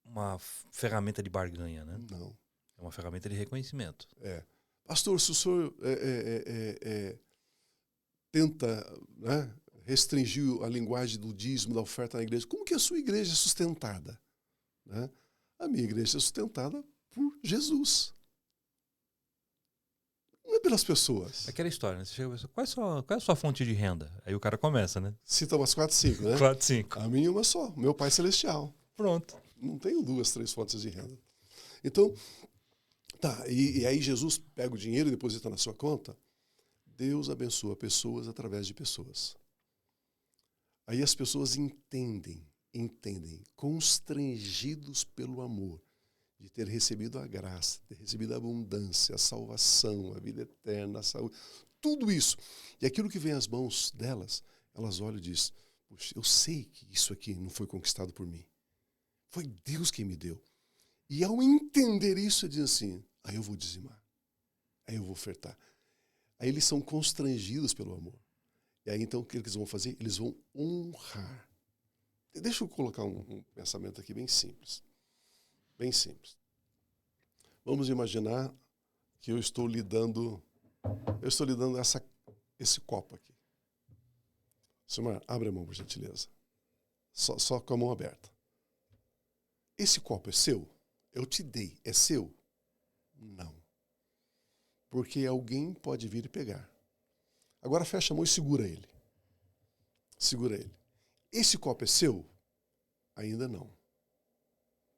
uma ferramenta de barganha, né?
Não.
É uma ferramenta de reconhecimento.
Pastor, se o senhor tenta, né, restringir a linguagem do dízimo, da oferta na igreja, como que a sua igreja é sustentada? Né? A minha igreja é sustentada por Jesus. Não é pelas pessoas.
Aquela história, né? Você chega e fala, qual é a sua fonte de renda? Aí o cara começa, né?
Cita umas 4, 5, né?
4, 5.
A minha uma só, meu Pai Celestial.
Pronto.
Não tenho 2, 3 fontes de renda. Então, tá, e aí Jesus pega o dinheiro e deposita na sua conta. Deus abençoa pessoas através de pessoas. Aí as pessoas entendem, constrangidos pelo amor, de ter recebido a graça, ter recebido a abundância, a salvação, a vida eterna, a saúde, tudo isso. E aquilo que vem às mãos delas, elas olham e dizem, puxa, eu sei que isso aqui não foi conquistado por mim. Foi Deus quem me deu. E ao entender isso, eu digo assim, aí eu vou dizimar, aí eu vou ofertar. Aí eles são constrangidos pelo amor. E aí então o que eles vão fazer? Eles vão honrar. Deixa eu colocar um pensamento aqui bem simples. Bem simples. Vamos imaginar que eu estou lhe dando esse copo aqui. Silmar, abre a mão, por gentileza. Só com a mão aberta. Esse copo é seu? Eu te dei. É seu? Não. Porque alguém pode vir e pegar. Agora fecha a mão e segura ele. Segura ele. Esse copo é seu? Ainda não.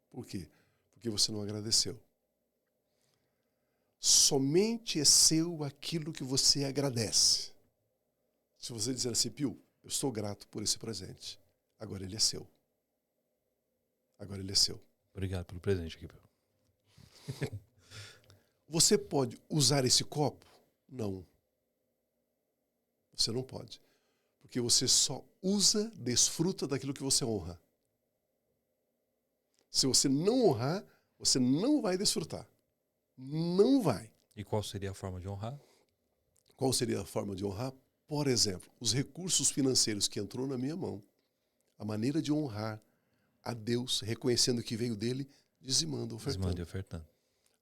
Por quê? Porque você não agradeceu. Somente é seu aquilo que você agradece. Se você dizer assim, Pio, eu estou grato por esse presente. Agora ele é seu. Agora ele é seu.
Obrigado pelo presente aqui, Pio.
Você pode usar esse copo? Não. Você não pode. Porque você só usa, desfruta daquilo que você honra. Se você não honrar, você não vai desfrutar. Não vai.
E qual seria a forma de honrar?
Qual seria a forma de honrar? Por exemplo, os recursos financeiros que entrou na minha mão, a maneira de honrar a Deus, reconhecendo que veio dele, dizimando, ofertando.
Dizimando e ofertando.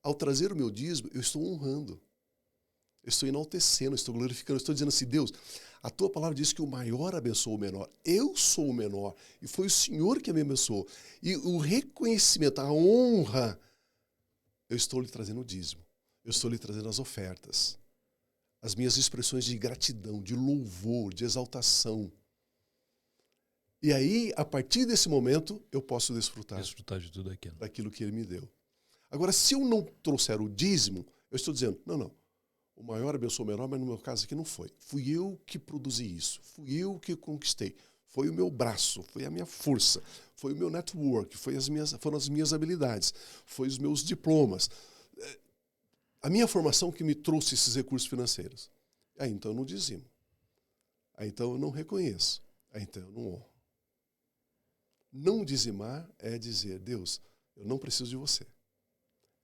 Ao trazer o meu dízimo, eu estou honrando. Eu estou enaltecendo, estou glorificando, estou dizendo assim, Deus, a tua palavra diz que o maior abençoa o menor. Eu sou o menor e foi o Senhor que me abençoou. E o reconhecimento, a honra, eu estou lhe trazendo o dízimo. Eu estou lhe trazendo as ofertas. As minhas expressões de gratidão, de louvor, de exaltação. E aí, a partir desse momento, eu posso desfrutar
de tudo aquilo.
Daquilo que ele me deu. Agora, se eu não trouxer o dízimo, eu estou dizendo, não. O maior abençoou o menor, mas no meu caso aqui não foi. Fui eu que produzi isso. Fui eu que conquistei. Foi o meu braço, foi a minha força, foi o meu network, foram as minhas habilidades, foi os meus diplomas. A minha formação que me trouxe esses recursos financeiros. Aí então eu não dizimo. Aí então eu não reconheço. Aí então eu não honro. Não dizimar é dizer, Deus, eu não preciso de você.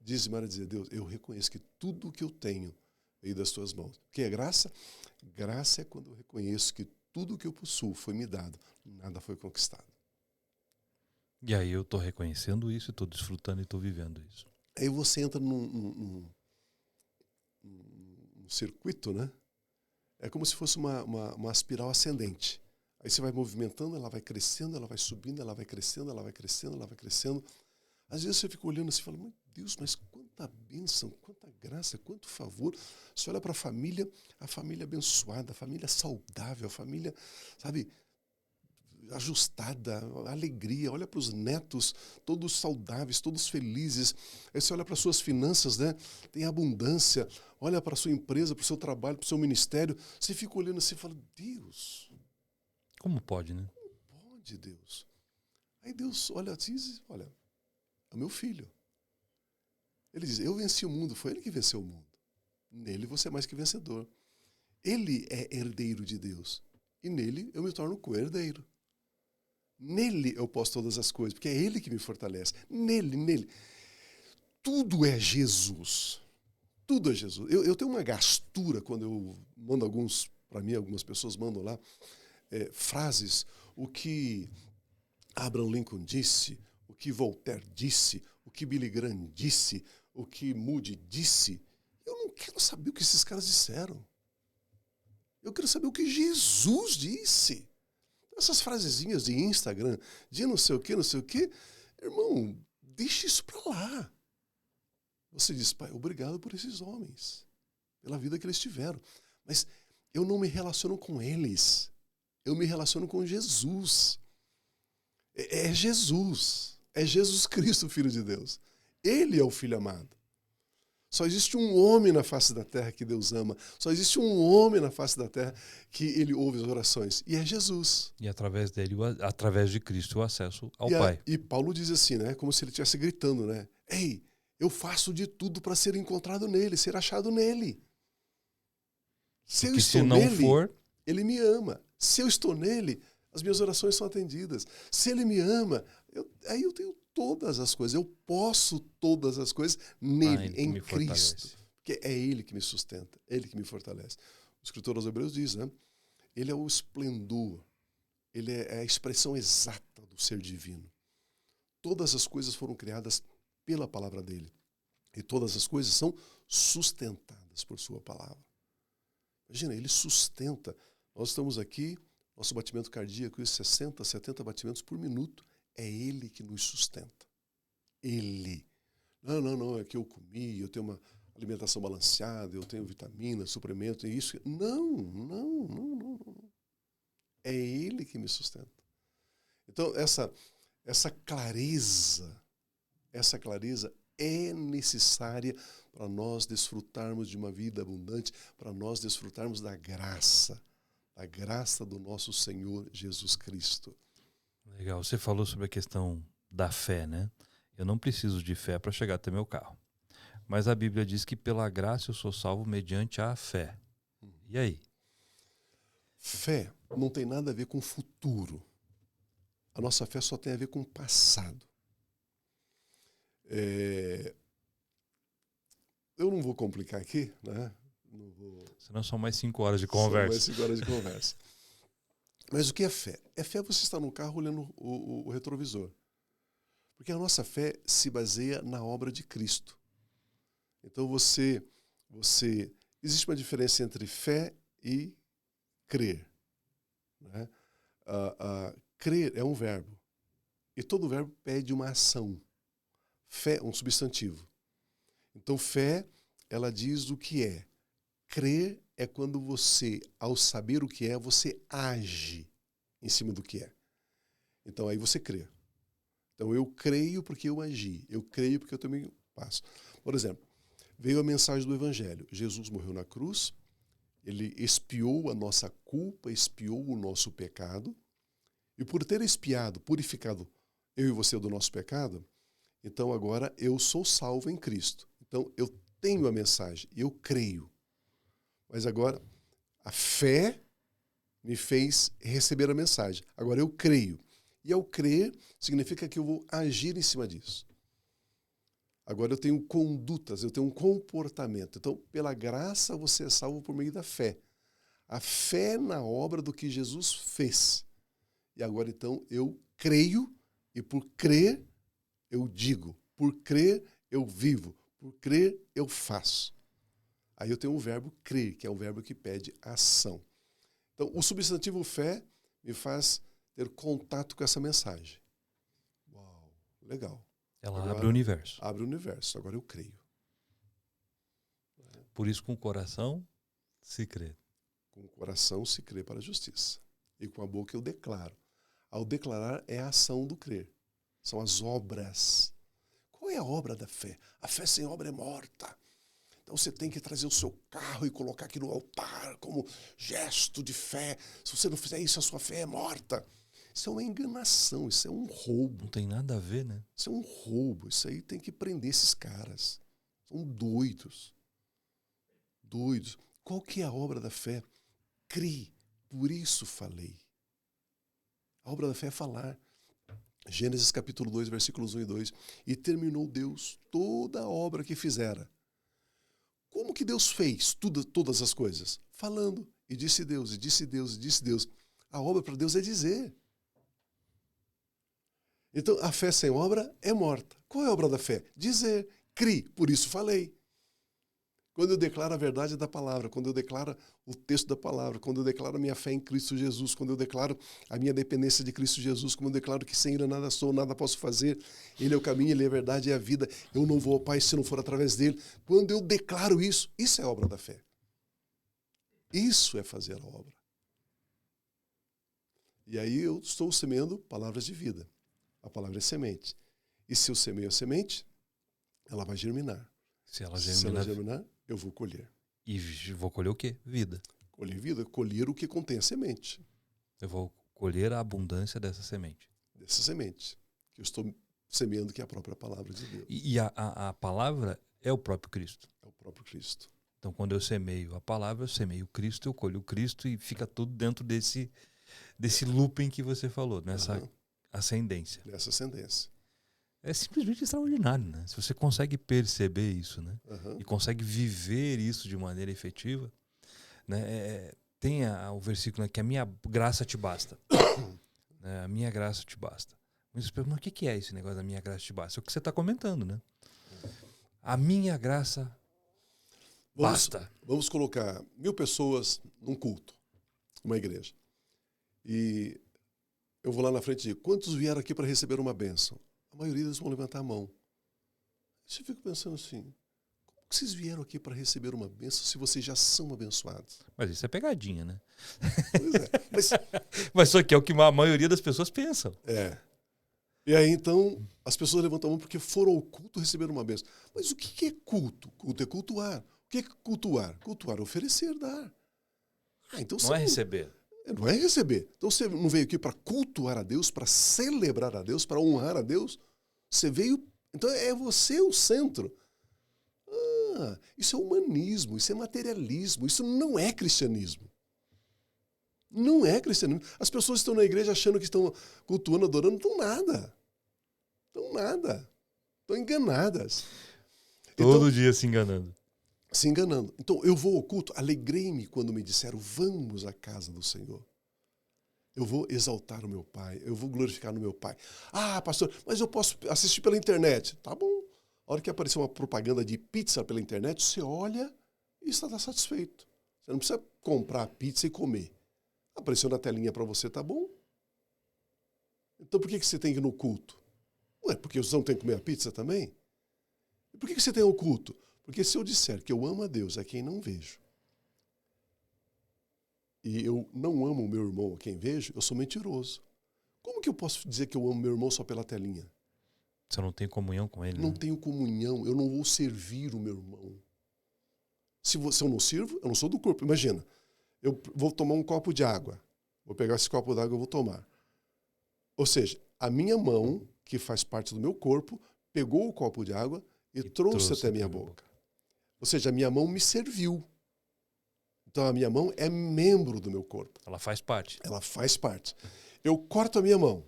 Dizimar é dizer, Deus, eu reconheço que tudo o que eu tenho veio das tuas mãos. O que é graça? Graça é quando eu reconheço que tudo o que eu possuo foi me dado, nada foi conquistado.
E aí eu estou reconhecendo isso, estou desfrutando e estou vivendo isso.
Aí você entra num circuito, né? É como se fosse uma espiral ascendente. Aí você vai movimentando, ela vai crescendo, ela vai subindo, ela vai crescendo, ela vai crescendo, ela vai crescendo. Às vezes você fica olhando assim e fala, meu Deus, mas quanta bênção, quanta graça, quanto favor. Você olha para a família abençoada, a família saudável, a família, sabe, ajustada, alegria. Olha para os netos, todos saudáveis, todos felizes. Aí você olha para as suas finanças, né? Tem abundância. Olha para a sua empresa, para o seu trabalho, para o seu ministério. Você fica olhando assim e fala, Deus.
Como pode, né?
Como pode, Deus? Aí Deus olha assim e diz, olha, é o meu filho. Ele diz, eu venci o mundo, foi ele que venceu o mundo. Nele você é mais que vencedor. Ele é herdeiro de Deus. E nele eu me torno co-herdeiro. Nele eu posso todas as coisas, porque é ele que me fortalece. Nele. Tudo é Jesus. Tudo é Jesus. Eu tenho uma gastura quando eu mando algumas pessoas mandam lá, frases, o que Abraham Lincoln disse, o que Voltaire disse, o que Billy Graham disse, o que Moody disse. Eu não quero saber o que esses caras disseram. Eu quero saber o que Jesus disse. Essas frasezinhas de Instagram, de não sei o que, irmão, deixa isso pra lá. Você diz, pai, obrigado por esses homens, pela vida que eles tiveram. Mas eu não me relaciono com eles. Eu me relaciono com Jesus. É Jesus. É Jesus Cristo, Filho de Deus. Ele é o Filho amado. Só existe um homem na face da terra que Deus ama. Só existe um homem na face da terra que ele ouve as orações. E é Jesus.
E através dele, através de Cristo, o acesso ao Pai.
E Paulo diz assim, né? Como se ele estivesse gritando, né? Ei, eu faço de tudo para ser encontrado nele, ser achado nele. Se eu estou nele, ele me ama. Se eu estou nele, as minhas orações são atendidas. Se ele me ama, aí eu tenho todas as coisas. Eu posso todas as coisas nele, em Cristo. Porque é ele que me sustenta, é ele que me fortalece. O escritor aos Hebreus diz, né? Ele é o esplendor, ele é a expressão exata do ser divino. Todas as coisas foram criadas pela palavra dele. E todas as coisas são sustentadas por sua palavra. Imagina, ele sustenta. Nós estamos aqui, nosso batimento cardíaco, 60, 70 batimentos por minuto. É ele que nos sustenta. Ele. Não, é que eu comi, eu tenho uma alimentação balanceada, eu tenho vitamina, suplemento, isso. Não. É ele que me sustenta. Então, essa clareza é necessária para nós desfrutarmos de uma vida abundante, para nós desfrutarmos da graça do nosso Senhor Jesus Cristo.
Legal. Você falou sobre a questão da fé, né? Eu não preciso de fé para chegar até meu carro. Mas a Bíblia diz que pela graça eu sou salvo mediante a fé. E aí?
Fé não tem nada a ver com futuro. A nossa fé só tem a ver com o passado. Eu não vou complicar aqui, né?
Senão são mais 5 horas de conversa.
São mais 5 horas de conversa. Mas o que é fé? É fé você estar no carro olhando o retrovisor. Porque a nossa fé se baseia na obra de Cristo. Então existe uma diferença entre fé e crer. Né? Crer é um verbo. E todo verbo pede uma ação. Fé é um substantivo. Então, fé, ela diz o que é. Crer é quando você, ao saber o que é, você age em cima do que é. Então, aí você crê. Então, eu creio porque eu agi. Eu creio porque eu também faço. Por exemplo, veio a mensagem do Evangelho. Jesus morreu na cruz, ele expiou a nossa culpa, expiou o nosso pecado. E por ter expiado, purificado eu e você do nosso pecado, então agora eu sou salvo em Cristo. Então eu tenho a mensagem, eu creio. Mas agora a fé me fez receber a mensagem. Agora eu creio. E ao crer, significa que eu vou agir em cima disso. Agora eu tenho condutas, eu tenho um comportamento. Então, pela graça, você é salvo por meio da fé. A fé na obra do que Jesus fez. E agora, então, eu creio e por crer, eu digo. Por crer, eu vivo. Por crer, eu faço. Aí eu tenho o verbo crer, que é o verbo que pede ação. Então, o substantivo fé me faz ter contato com essa mensagem. Uau, legal.
Ela agora, abre o universo.
Abre o universo. Agora eu creio.
Por isso, com o coração se crê.
Com o coração se crê para a justiça. E com a boca eu declaro. Ao declarar é a ação do crer. São as obras. Qual é a obra da fé? A fé sem obra é morta. Então você tem que trazer o seu carro e colocar aqui no altar como gesto de fé. Se você não fizer isso, a sua fé é morta. Isso é uma enganação, isso é um roubo.
Não tem nada a ver, né?
Isso é um roubo, isso aí tem que prender esses caras. São doidos. Doidos. Qual que é a obra da fé? Crie, por isso falei. A obra da fé é falar. Gênesis capítulo 2, versículos 1 e 2. E terminou Deus toda a obra que fizera. Como que Deus fez todas as coisas? Falando. E disse Deus, e disse Deus, e disse Deus. A obra para Deus é dizer. Então, a fé sem obra é morta. Qual é a obra da fé? Dizer, crie, por isso falei. Quando eu declaro a verdade da palavra, quando eu declaro o texto da palavra, quando eu declaro a minha fé em Cristo Jesus, quando eu declaro a minha dependência de Cristo Jesus, quando eu declaro que sem Ele nada sou, nada posso fazer, Ele é o caminho, Ele é a verdade e a vida, eu não vou ao Pai se não for através dEle. Quando eu declaro isso, isso é a obra da fé. Isso é fazer a obra. E aí eu estou semeando palavras de vida. A palavra é semente. E se eu semeio a semente, ela vai germinar.
Se ela
germinar, eu vou colher.
E vou colher o quê? Vida.
Colher vida, colher o que contém a semente.
Eu vou colher a abundância dessa semente.
Dessa semente. Que eu estou semeando, que é a própria palavra de Deus.
E a palavra é o próprio Cristo.
É o próprio Cristo.
Então, quando eu semeio a palavra, eu semeio o Cristo, eu colho o Cristo e fica tudo dentro desse looping que você falou, nessa ascendência.
Nessa ascendência.
É simplesmente extraordinário, né? Se você consegue perceber isso, né? E consegue viver isso de maneira efetiva, né? Tem o versículo, né, que a minha graça te basta. Né? A minha graça te basta. Mas o que é esse negócio da minha graça te basta? É o que você está comentando, né? A minha graça basta.
Vamos colocar 1000 pessoas num culto, uma igreja. E eu vou lá na frente e digo, quantos vieram aqui para receber uma bênção? A maioria deles vão levantar a mão. Eu fico pensando assim, como que vocês vieram aqui para receber uma bênção se vocês já são abençoados?
Mas isso é pegadinha, né?
Pois é.
Mas só que é o que a maioria das pessoas pensam.
É. E aí, então, as pessoas levantam a mão porque foram ao culto receber uma bênção. Mas o que é culto? Culto é cultuar. O que é cultuar? Cultuar é oferecer, dar. Então,
não é receber.
Não é receber. Então você não veio aqui para cultuar a Deus, para celebrar a Deus, para honrar a Deus. Você veio... Então é você o centro. Isso é humanismo, isso é materialismo, isso não é cristianismo. Não é cristianismo. As pessoas estão na igreja achando que estão cultuando, adorando, não estão nada. Estão nada. Estão enganadas.
Todo dia se enganando.
Se enganando. Então, eu vou ao culto, alegrei-me quando me disseram, vamos à casa do Senhor. Eu vou exaltar o meu Pai, eu vou glorificar no meu Pai. Ah, pastor, mas eu posso assistir pela internet. Tá bom. A hora que aparecer uma propaganda de pizza pela internet, você olha e está satisfeito. Você não precisa comprar a pizza e comer. Apareceu na telinha para você, tá bom? Então, por que você tem que ir no culto? Ué, porque você não tem que comer a pizza também? E por que você tem o culto? Porque se eu disser que eu amo a Deus a quem não vejo, e eu não amo o meu irmão a quem vejo, eu sou mentiroso. Como que eu posso dizer que eu amo meu irmão só pela telinha?
Você não tem comunhão com ele,
Não
né?
tenho comunhão, eu não vou servir o meu irmão. Se eu não sirvo, eu não sou do corpo. Imagina, eu vou tomar um copo de água. Vou pegar esse copo d'água e vou tomar. Ou seja, a minha mão, que faz parte do meu corpo, pegou o copo de água e trouxe até a minha boca. Ou seja, a minha mão me serviu. Então a minha mão é membro do meu corpo.
Ela faz parte.
Ela faz parte. Eu corto a minha mão,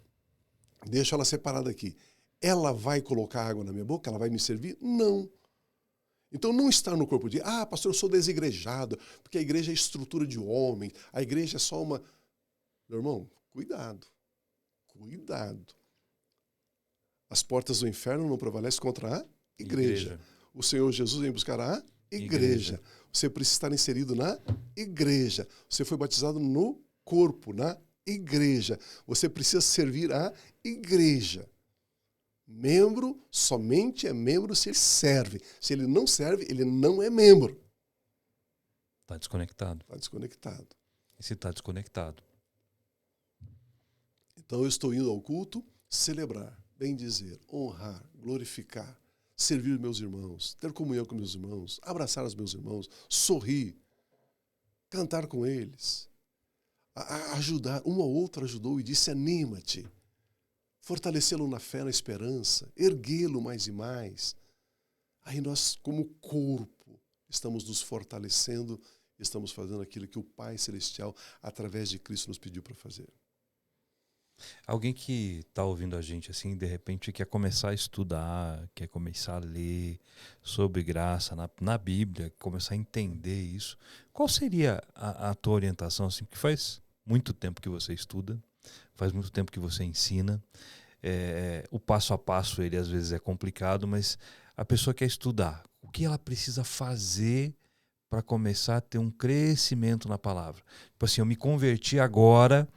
deixo ela separada aqui. Ela vai colocar água na minha boca? Ela vai me servir? Não. Então não está no corpo de, pastor, eu sou desigrejado, porque a igreja é estrutura de homem, a igreja é só uma... Meu irmão, cuidado. Cuidado. As portas do inferno não prevalecem contra a igreja. O Senhor Jesus vem buscar a igreja. Você precisa estar inserido na igreja. Você foi batizado no corpo, na igreja. Você precisa servir a igreja. Membro somente é membro se ele serve. Se ele não serve, ele não é membro.
Está desconectado.
Está desconectado.
E se está desconectado?
Então eu estou indo ao culto celebrar, bendizer, honrar, glorificar, servir meus irmãos, ter comunhão com meus irmãos, abraçar os meus irmãos, sorrir, cantar com eles, ajudar. Um ao outro ajudou e disse, anima-te. Fortalecê-lo na fé, na esperança, erguê-lo mais e mais. Aí nós, como corpo, estamos nos fortalecendo, estamos fazendo aquilo que o Pai Celestial, através de Cristo, nos pediu para fazer.
Alguém que está ouvindo a gente assim, de repente quer começar a estudar, quer começar a ler sobre graça na Bíblia, começar a entender isso, qual seria a tua orientação? Assim, porque faz muito tempo que você estuda, faz muito tempo que você ensina. o passo a passo, ele às vezes é complicado, mas a pessoa quer estudar. O que ela precisa fazer para começar a ter um crescimento na palavra? Tipo assim, eu me converti agora,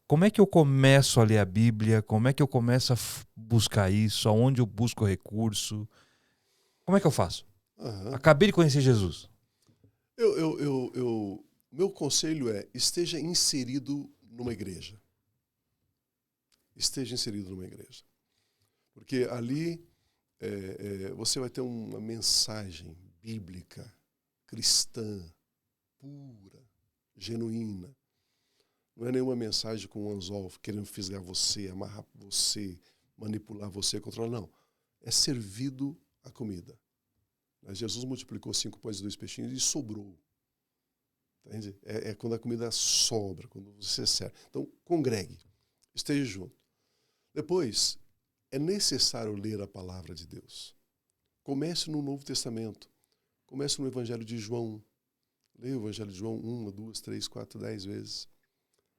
como é que eu começo a ler a Bíblia? Como é que eu começo a buscar isso? Aonde eu busco recurso? Como é que eu faço?
Aham.
Acabei de conhecer Jesus.
Meu conselho é: esteja inserido numa igreja. Esteja inserido numa igreja. Porque ali você vai ter uma mensagem bíblica, cristã, pura, genuína. Não é nenhuma mensagem com um anzol querendo fisgar você, amarrar você, manipular você, controlar. Não. É servido a comida. Jesus multiplicou 5 pães e 2 peixinhos e sobrou. Entende? É quando a comida sobra, quando você serve. Então, congregue, esteja junto. Depois, é necessário ler a palavra de Deus. Comece no Novo Testamento. Comece no Evangelho de João. Leia o Evangelho de João 1, 2, 3, 4, 10 vezes.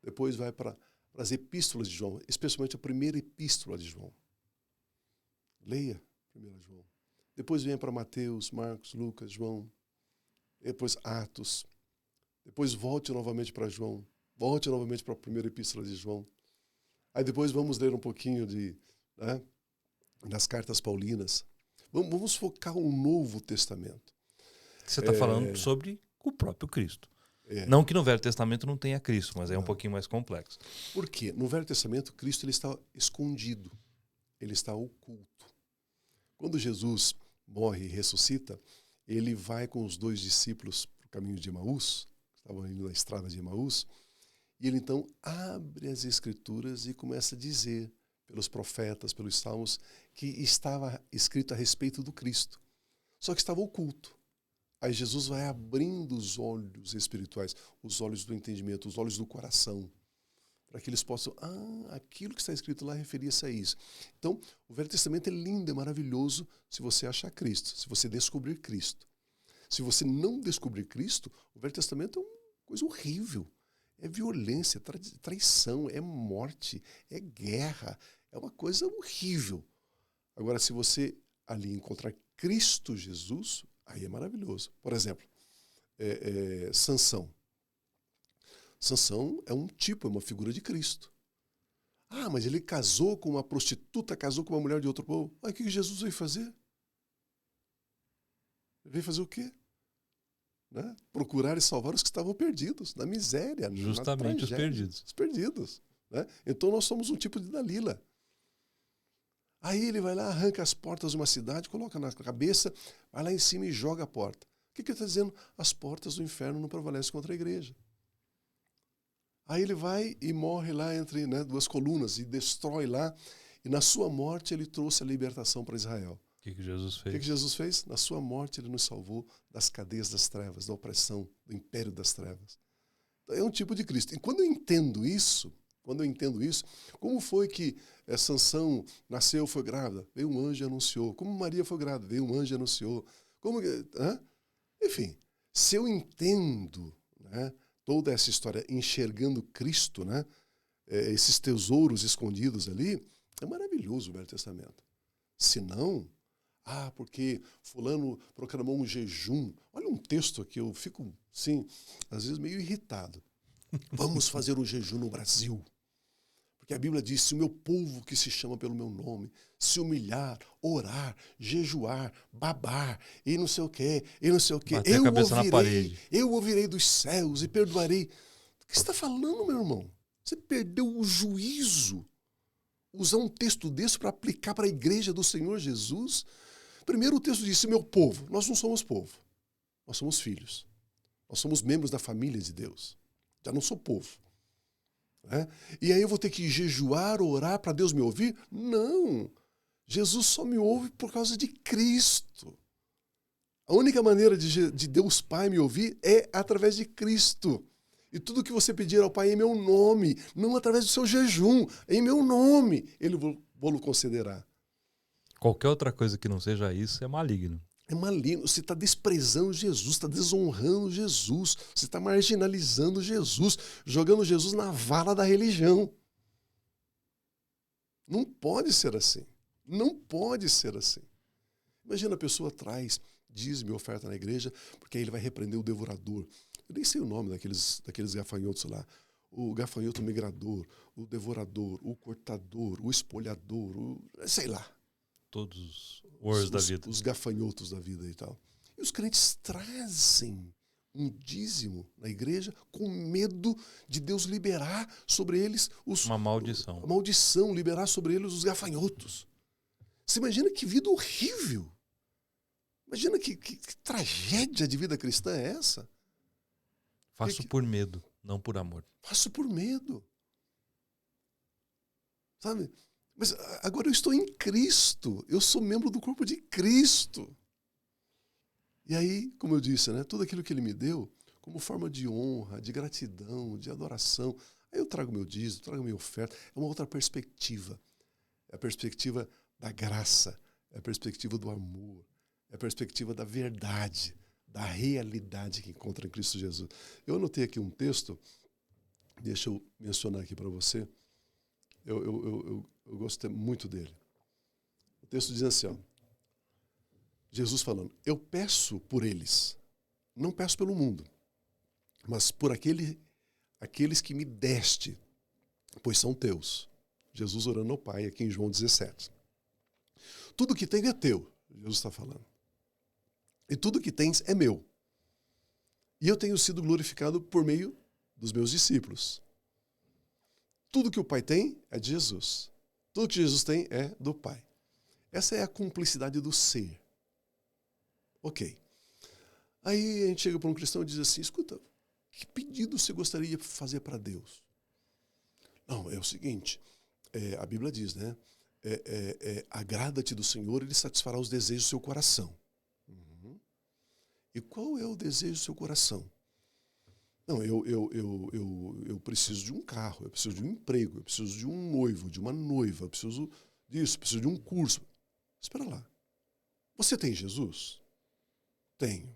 Depois vai para as epístolas de João, especialmente a primeira epístola de João. Leia a primeira João. Depois venha para Mateus, Marcos, Lucas, João. Depois Atos. Depois volte novamente para João. Volte novamente para a primeira epístola de João. Aí depois vamos ler um pouquinho das cartas paulinas. Vamos focar no Novo Testamento.
Você está falando sobre o próprio Cristo.
É.
Não que no Velho Testamento não tenha Cristo, mas é um
Não.
pouquinho mais complexo.
Por quê? No Velho Testamento, Cristo ele está escondido. Ele está oculto. Quando Jesus morre e ressuscita, ele vai com os 2 discípulos para o caminho de Emaús, estavam indo na estrada de Emaús, e ele então abre as Escrituras e começa a dizer, pelos profetas, pelos salmos, que estava escrito a respeito do Cristo. Só que estava oculto. Aí Jesus vai abrindo os olhos espirituais, os olhos do entendimento, os olhos do coração, para que eles possam, aquilo que está escrito lá referia-se a isso. Então, o Velho Testamento é lindo, é maravilhoso se você achar Cristo, se você descobrir Cristo. Se você não descobrir Cristo, o Velho Testamento é uma coisa horrível. É violência, é traição, é morte, é guerra, é uma coisa horrível. Agora, se você ali encontrar Cristo Jesus, aí é maravilhoso. Por exemplo, Sansão. Sansão é é uma figura de Cristo. Mas ele casou com uma prostituta, casou com uma mulher de outro povo. O que Jesus veio fazer? Ele veio fazer o quê? Né? Procurar e salvar os que estavam perdidos, na miséria,
justamente
na tragédia,
os perdidos.
Os perdidos. Né? Então nós somos um tipo de Dalila. Aí ele vai lá, arranca as portas de uma cidade, coloca na cabeça, vai lá em cima e joga a porta. O que ele está dizendo? As portas do inferno não prevalecem contra a igreja. Aí ele vai e morre lá entre 2 colunas e destrói lá. E na sua morte ele trouxe a libertação para Israel.
O que Jesus fez?
O que Jesus fez? Na sua morte ele nos salvou das cadeias das trevas, da opressão, do império das trevas. Então, é um tipo de Cristo. E quando eu entendo isso, como foi que Sansão nasceu, foi grávida? Veio um anjo e anunciou. Como Maria foi grávida? Veio um anjo e anunciou. Enfim, se eu entendo toda essa história enxergando Cristo, esses tesouros escondidos ali, é maravilhoso o Velho Testamento. Se não, porque fulano proclamou um jejum. Olha um texto aqui, eu fico, sim, às vezes meio irritado. Vamos fazer um jejum no Brasil. Porque a Bíblia diz, se o meu povo que se chama pelo meu nome, se humilhar, orar, jejuar, babar, e não sei o quê,
bater a cabeça na parede.
Eu ouvirei dos céus e perdoarei. O que você está falando, meu irmão? Você perdeu o juízo. Usar um texto desse para aplicar para a igreja do Senhor Jesus? Primeiro o texto disse, meu povo. Nós não somos povo. Nós somos filhos. Nós somos membros da família de Deus. Já não sou povo. E aí eu vou ter que jejuar, orar para Deus me ouvir? Não. Jesus só me ouve por causa de Cristo. A única maneira de Deus Pai me ouvir é através de Cristo. E tudo que você pedir ao Pai em meu nome, não através do seu jejum, em meu nome, Ele vou-lo concederá.
Qualquer outra coisa que não seja isso é maligno.
É maligno. Você está desprezando Jesus, está desonrando Jesus, você está marginalizando Jesus, jogando Jesus na vala da religião. Não pode ser assim. Não pode ser assim. Imagina a pessoa traz dízimo e oferta na igreja, porque aí ele vai repreender o devorador. Eu nem sei o nome daqueles gafanhotos lá. O gafanhoto migrador, o devorador, o cortador, o espolhador, sei lá.
Todos os words da vida.
Os gafanhotos da vida e tal. E os crentes trazem um dízimo na igreja com medo de Deus liberar sobre eles
uma maldição.
A maldição, liberar sobre eles os gafanhotos. Você imagina que vida horrível. Imagina que tragédia de vida cristã é essa?
Faço por medo, não por amor.
Faço por medo. Sabe? Mas agora eu estou em Cristo. Eu sou membro do corpo de Cristo. E aí, como eu disse, né, tudo aquilo que Ele me deu, como forma de honra, de gratidão, de adoração, aí eu trago meu dízimo, trago minha oferta. É uma outra perspectiva. É a perspectiva da graça, é a perspectiva do amor, é a perspectiva da verdade, da realidade que encontra em Cristo Jesus. Eu anotei aqui um texto, deixa eu mencionar aqui para você. Eu gostei muito dele. O texto diz assim, ó, Jesus falando, eu peço por eles, não peço pelo mundo, mas por aqueles que me deste, pois são teus. Jesus orando ao Pai, aqui em João 17. Tudo que tenho é teu, Jesus está falando. E tudo que tens é meu. E eu tenho sido glorificado por meio dos meus discípulos. Tudo que o Pai tem é de Jesus. Tudo que Jesus tem é do Pai. Essa é a cumplicidade do ser. Ok. Aí a gente chega para um cristão e diz assim, escuta, que pedido você gostaria de fazer para Deus? Não, é o seguinte, a Bíblia diz, né? Agrada-te do Senhor, Ele satisfará os desejos do seu coração. Uhum. E qual é o desejo do seu coração? Não, eu preciso de um carro, eu preciso de um emprego, eu preciso de um noivo, de uma noiva, eu preciso disso, eu preciso de um curso. Espera lá. Você tem Jesus? Tenho.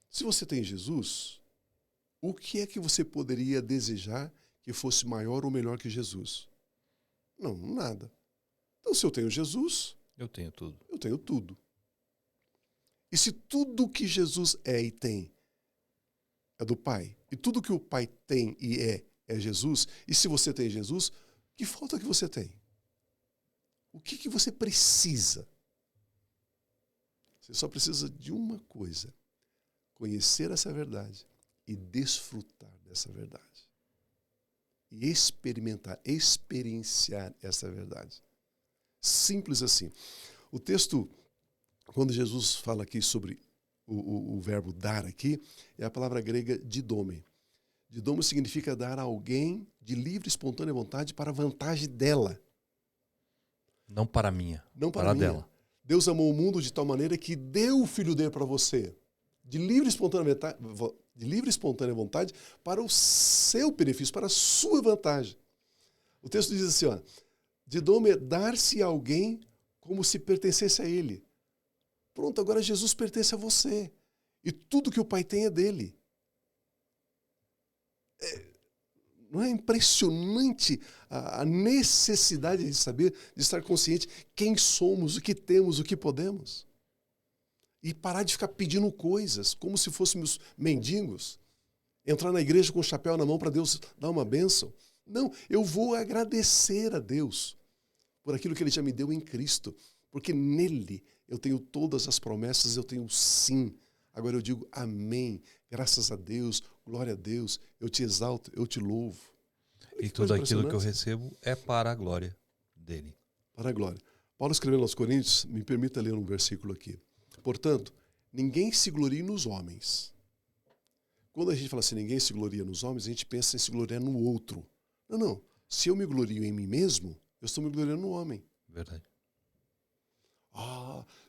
Se você tem Jesus, o que é que você poderia desejar que fosse maior ou melhor que Jesus? Não, nada. Então, se eu tenho Jesus...
eu tenho tudo.
Eu tenho tudo. E se tudo que Jesus é e tem é do Pai, e tudo que o Pai tem e é Jesus, e se você tem Jesus, que falta que você tem? O que você precisa? Você só precisa de uma coisa, conhecer essa verdade e desfrutar dessa verdade. E experienciar essa verdade. Simples assim. O texto, quando Jesus fala aqui sobre o verbo dar aqui, é a palavra grega didome. Didome significa dar a alguém de livre e espontânea vontade para a vantagem dela.
Não para a minha,
não
para a
minha.
dela.
Deus amou o mundo de tal maneira que deu o Filho dele para você. De livre e espontânea vontade para o seu benefício, para a sua vantagem. O texto diz assim, ó, didome é dar-se a alguém como se pertencesse a ele. Pronto, agora Jesus pertence a você. E tudo que o Pai tem é dele. Não é impressionante a necessidade de saber, de estar consciente quem somos, o que temos, o que podemos? E parar de ficar pedindo coisas, como se fôssemos mendigos. Entrar na igreja com o chapéu na mão para Deus dar uma bênção. Não, eu vou agradecer a Deus por aquilo que Ele já me deu em Cristo. Porque nele eu tenho todas as promessas, eu tenho sim. Agora eu digo amém, graças a Deus, glória a Deus, eu te exalto, eu te louvo.
E tudo aquilo que eu recebo é para a glória dele.
Para a glória. Paulo escrevendo aos Coríntios, me permita ler um versículo aqui. Portanto, ninguém se glorie nos homens. Quando a gente fala assim, ninguém se gloria nos homens, a gente pensa em se gloriar no outro. Não, não. Se eu me glorio em mim mesmo, eu estou me gloriando no homem.
Verdade.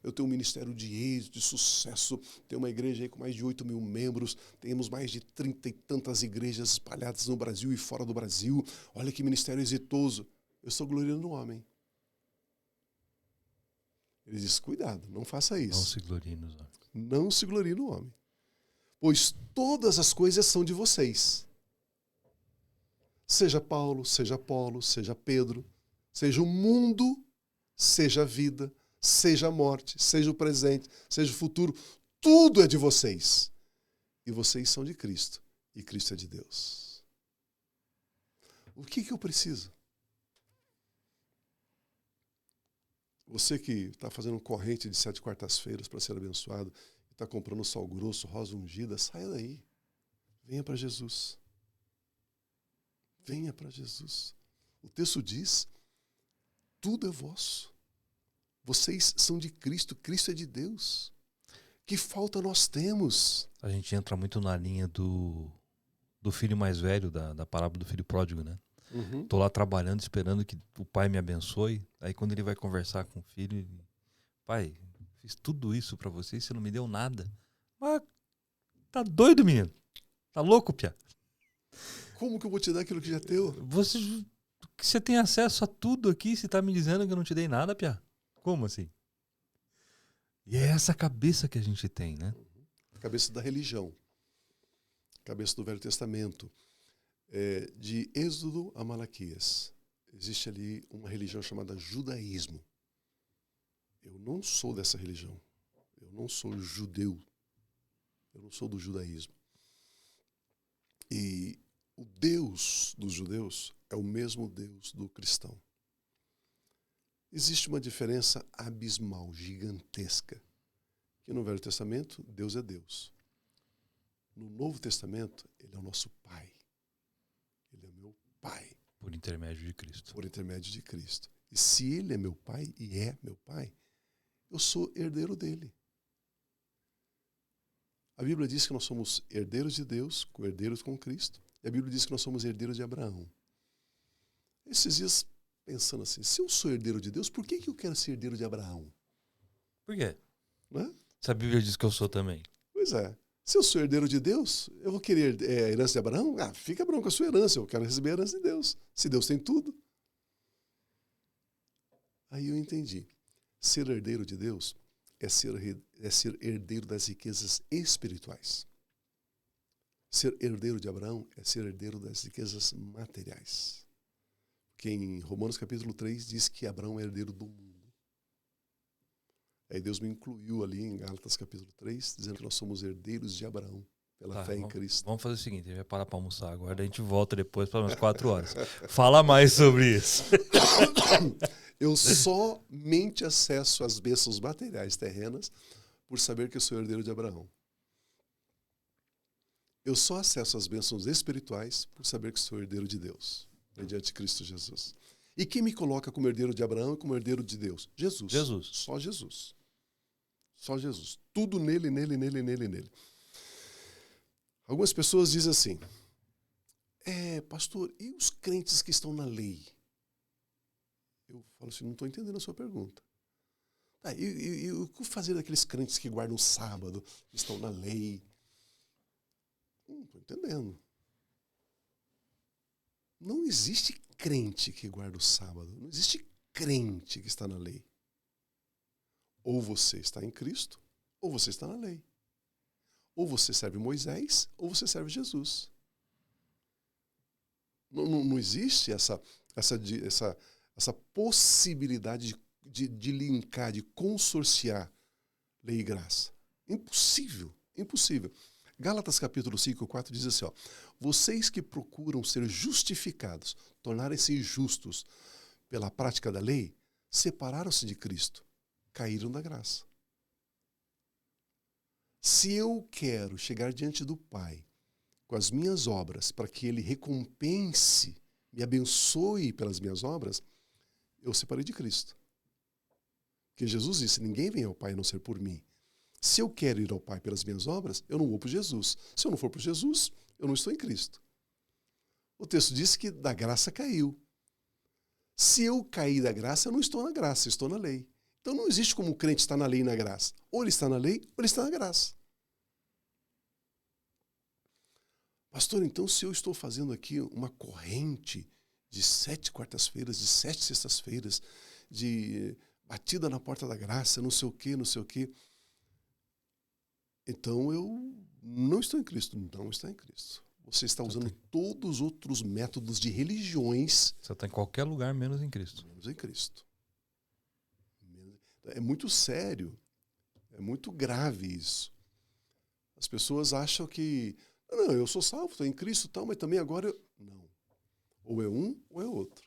Eu tenho um ministério de êxito, de sucesso, tenho uma igreja aí com mais de 8 mil membros, temos mais de 30 e tantas igrejas espalhadas no Brasil e fora do Brasil. Olha que ministério exitoso. Eu estou gloriando no homem. Ele diz, cuidado, não faça isso.
Não se glorie nos homens.
Não se glorie no homem. Pois todas as coisas são de vocês. Seja Paulo, seja Apolo, seja Pedro, Seja o mundo, seja a vida, seja a morte, seja o presente, seja o futuro, tudo é de vocês. E vocês são de Cristo. E Cristo é de Deus. O que eu preciso? Você que está fazendo corrente de 7 quartas-feiras para ser abençoado, está comprando sal grosso, rosa ungida, saia daí. Venha para Jesus. Venha para Jesus. O texto diz, tudo é vosso. Vocês são de Cristo, Cristo é de Deus. Que falta nós temos?
A gente entra muito na linha do filho mais velho, da parábola do filho pródigo, né?
Uhum.
Tô lá trabalhando, esperando que o pai me abençoe. Aí quando ele vai conversar com o filho, ele, pai, fiz tudo isso pra você e você não me deu nada. Mas tá doido, menino? Tá louco, Pia?
Como que eu vou te dar aquilo que já é teu?
Você tem acesso a tudo aqui, você tá me dizendo que eu não te dei nada, Pia? Como assim? E é essa cabeça que a gente tem, né?
Cabeça da religião. Cabeça do Velho Testamento. De Êxodo a Malaquias. Existe ali uma religião chamada judaísmo. Eu não sou dessa religião. Eu não sou judeu. Eu não sou do judaísmo. E o Deus dos judeus é o mesmo Deus do cristão. Existe uma diferença abismal, gigantesca. Que no Velho Testamento, Deus é Deus. No Novo Testamento, Ele é o nosso Pai. Ele é o meu Pai.
Por intermédio de Cristo.
Por intermédio de Cristo. E se Ele é meu Pai, e é meu Pai, eu sou herdeiro dele. A Bíblia diz que nós somos herdeiros de Deus, herdeiros com Cristo. E a Bíblia diz que nós somos herdeiros de Abraão. Esses dias, pensando assim, se eu sou herdeiro de Deus, por que eu quero ser herdeiro de Abraão?
Por quê?
Né?
Se a Bíblia diz que eu sou também.
Pois é. Se eu sou herdeiro de Deus, eu vou querer a herança de Abraão? Fica Abraão com a sua herança, eu quero receber a herança de Deus. Se Deus tem tudo. Aí eu entendi. Ser herdeiro de Deus é ser herdeiro das riquezas espirituais. Ser herdeiro de Abraão é ser herdeiro das riquezas materiais. Porque em Romanos capítulo 3 diz que Abraão é herdeiro do mundo. Aí Deus me incluiu ali em Gálatas capítulo 3, dizendo que nós somos herdeiros de Abraão, pela fé em Cristo.
Vamos fazer o seguinte, a gente vai parar para almoçar agora, a gente volta depois para umas 4 horas. Fala mais sobre isso.
Eu somente acesso às bênçãos materiais terrenas por saber que eu sou herdeiro de Abraão. Eu só acesso às bênçãos espirituais por saber que sou herdeiro de Deus, mediante Cristo Jesus. E quem me coloca como herdeiro de Abraão e como herdeiro de Deus? Jesus.
Jesus.
Só Jesus. Só Jesus. Tudo nele, nele, nele, nele, nele. Algumas pessoas dizem assim, pastor, e os crentes que estão na lei? Eu falo assim, não estou entendendo a sua pergunta. E o que fazer daqueles crentes que guardam o sábado, que estão na lei? Não estou entendendo. Não existe crente que guarda o sábado. Não existe crente que está na lei. Ou você está em Cristo, ou você está na lei. Ou você serve Moisés, ou você serve Jesus. Não existe essa possibilidade de linkar, de consorciar lei e graça. Impossível, impossível. Gálatas capítulo 5, 4 diz assim, vocês que procuram ser justificados, tornarem-se justos pela prática da lei, separaram-se de Cristo, caíram da graça. Se eu quero chegar diante do Pai com as minhas obras para que Ele recompense, me abençoe pelas minhas obras, eu separei de Cristo. Porque Jesus disse, ninguém vem ao Pai a não ser por mim. Se eu quero ir ao Pai pelas minhas obras, eu não vou por Jesus. Se eu não for por Jesus, eu não estou em Cristo. O texto diz que da graça caiu. Se eu cair da graça, eu não estou na graça, eu estou na lei. Então não existe como o crente estar na lei e na graça. Ou ele está na lei, ou ele está na graça. Pastor, então se eu estou fazendo aqui uma corrente de 7 quartas-feiras, de 7 sextas-feiras, de batida na porta da graça, não sei o quê, não sei o quê, então eu não estou em Cristo. Não está em Cristo. você está usando todos os outros métodos de religiões.
Você está em qualquer lugar menos em Cristo.
Menos em Cristo. É muito sério. É muito grave isso. As pessoas acham que, não, eu sou salvo, estou em Cristo e tal, mas também agora eu... Não. Ou é um ou é outro.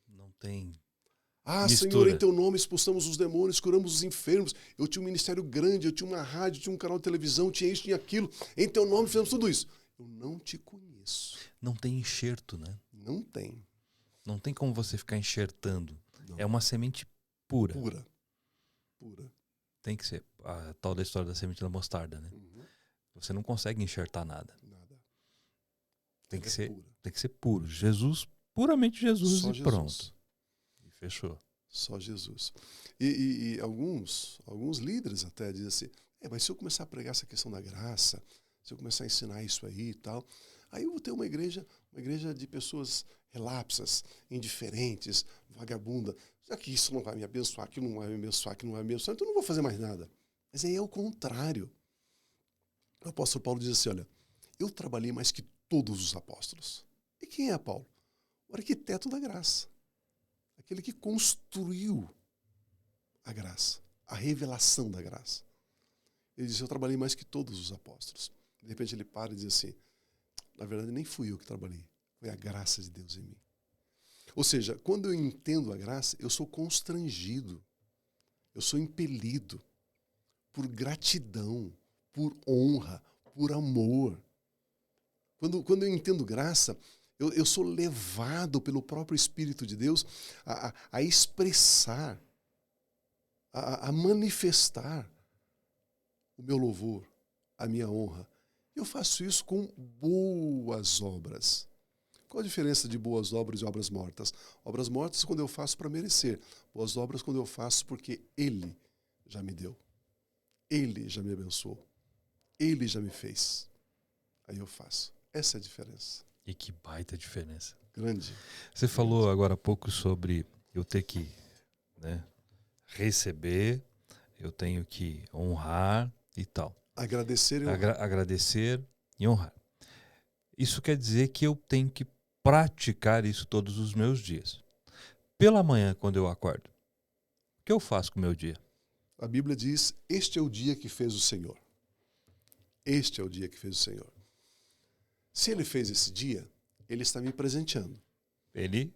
Não tem
mistura. Senhor, em teu nome expulsamos os demônios, curamos os enfermos. Eu tinha um ministério grande, eu tinha uma rádio, tinha um canal de televisão, tinha isso, tinha aquilo. Em teu nome fizemos tudo isso. Eu não te conheço.
Não tem enxerto, né?
Não tem.
Não tem como você ficar enxertando.
Não.
É uma semente pura.
Pura.
Tem que ser. A tal da história da semente da mostarda, né?
Uhum.
Você não consegue enxertar nada.
Nada.
Tem que ser puro. Jesus, puramente Jesus. Só e Jesus. Pronto. E fechou.
Só Jesus. E alguns líderes até dizem assim, mas se eu começar a pregar essa questão da graça, se eu começar a ensinar isso aí e tal, aí eu vou ter uma igreja de pessoas relapsas, indiferentes, vagabunda. Já que isso não vai me abençoar, aquilo não vai me abençoar, aquilo não vai me abençoar, então eu não vou fazer mais nada. Mas aí é o contrário. O apóstolo Paulo diz assim, olha, eu trabalhei mais que todos os apóstolos. E quem é Paulo? O arquiteto da graça. Aquele que construiu a graça, a revelação da graça. Ele diz, eu trabalhei mais que todos os apóstolos. De repente ele para e diz assim, na verdade nem fui eu que trabalhei, foi a graça de Deus em mim. Ou seja, quando eu entendo a graça, eu sou constrangido, eu sou impelido por gratidão, por honra, por amor. Quando eu entendo graça, eu sou levado pelo próprio Espírito de Deus a expressar, a manifestar o meu louvor, a minha honra. Eu faço isso com boas obras. Qual a diferença de boas obras e obras mortas? Obras mortas quando eu faço para merecer. Boas obras quando eu faço porque Ele já me deu. Ele já me abençoou. Ele já me fez. Aí eu faço. Essa é a diferença.
E que baita diferença.
Grande.
Você falou agora há pouco sobre eu ter que, né, receber, eu tenho que honrar e tal.
Agradecer e honrar.
Agradecer e honrar. Isso quer dizer que eu tenho que praticar isso todos os meus dias. Pela manhã, quando eu acordo, o que eu faço com o meu dia?
A Bíblia diz, este é o dia que fez o Senhor. Este é o dia que fez o Senhor. Se Ele fez esse dia, Ele está me presenteando.
Ele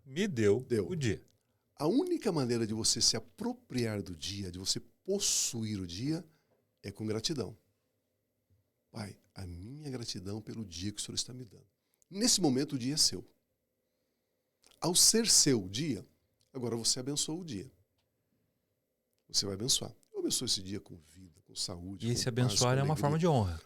me deu o dia.
A única maneira de você se apropriar do dia, de você possuir o dia, é com gratidão. Pai, a minha gratidão pelo dia que o Senhor está me dando. Nesse momento o dia é seu. Ao ser seu o dia, agora você abençoa o dia. Você vai abençoar. Eu abençoo esse dia com vida, com saúde.
E esse abençoar é uma forma de honra?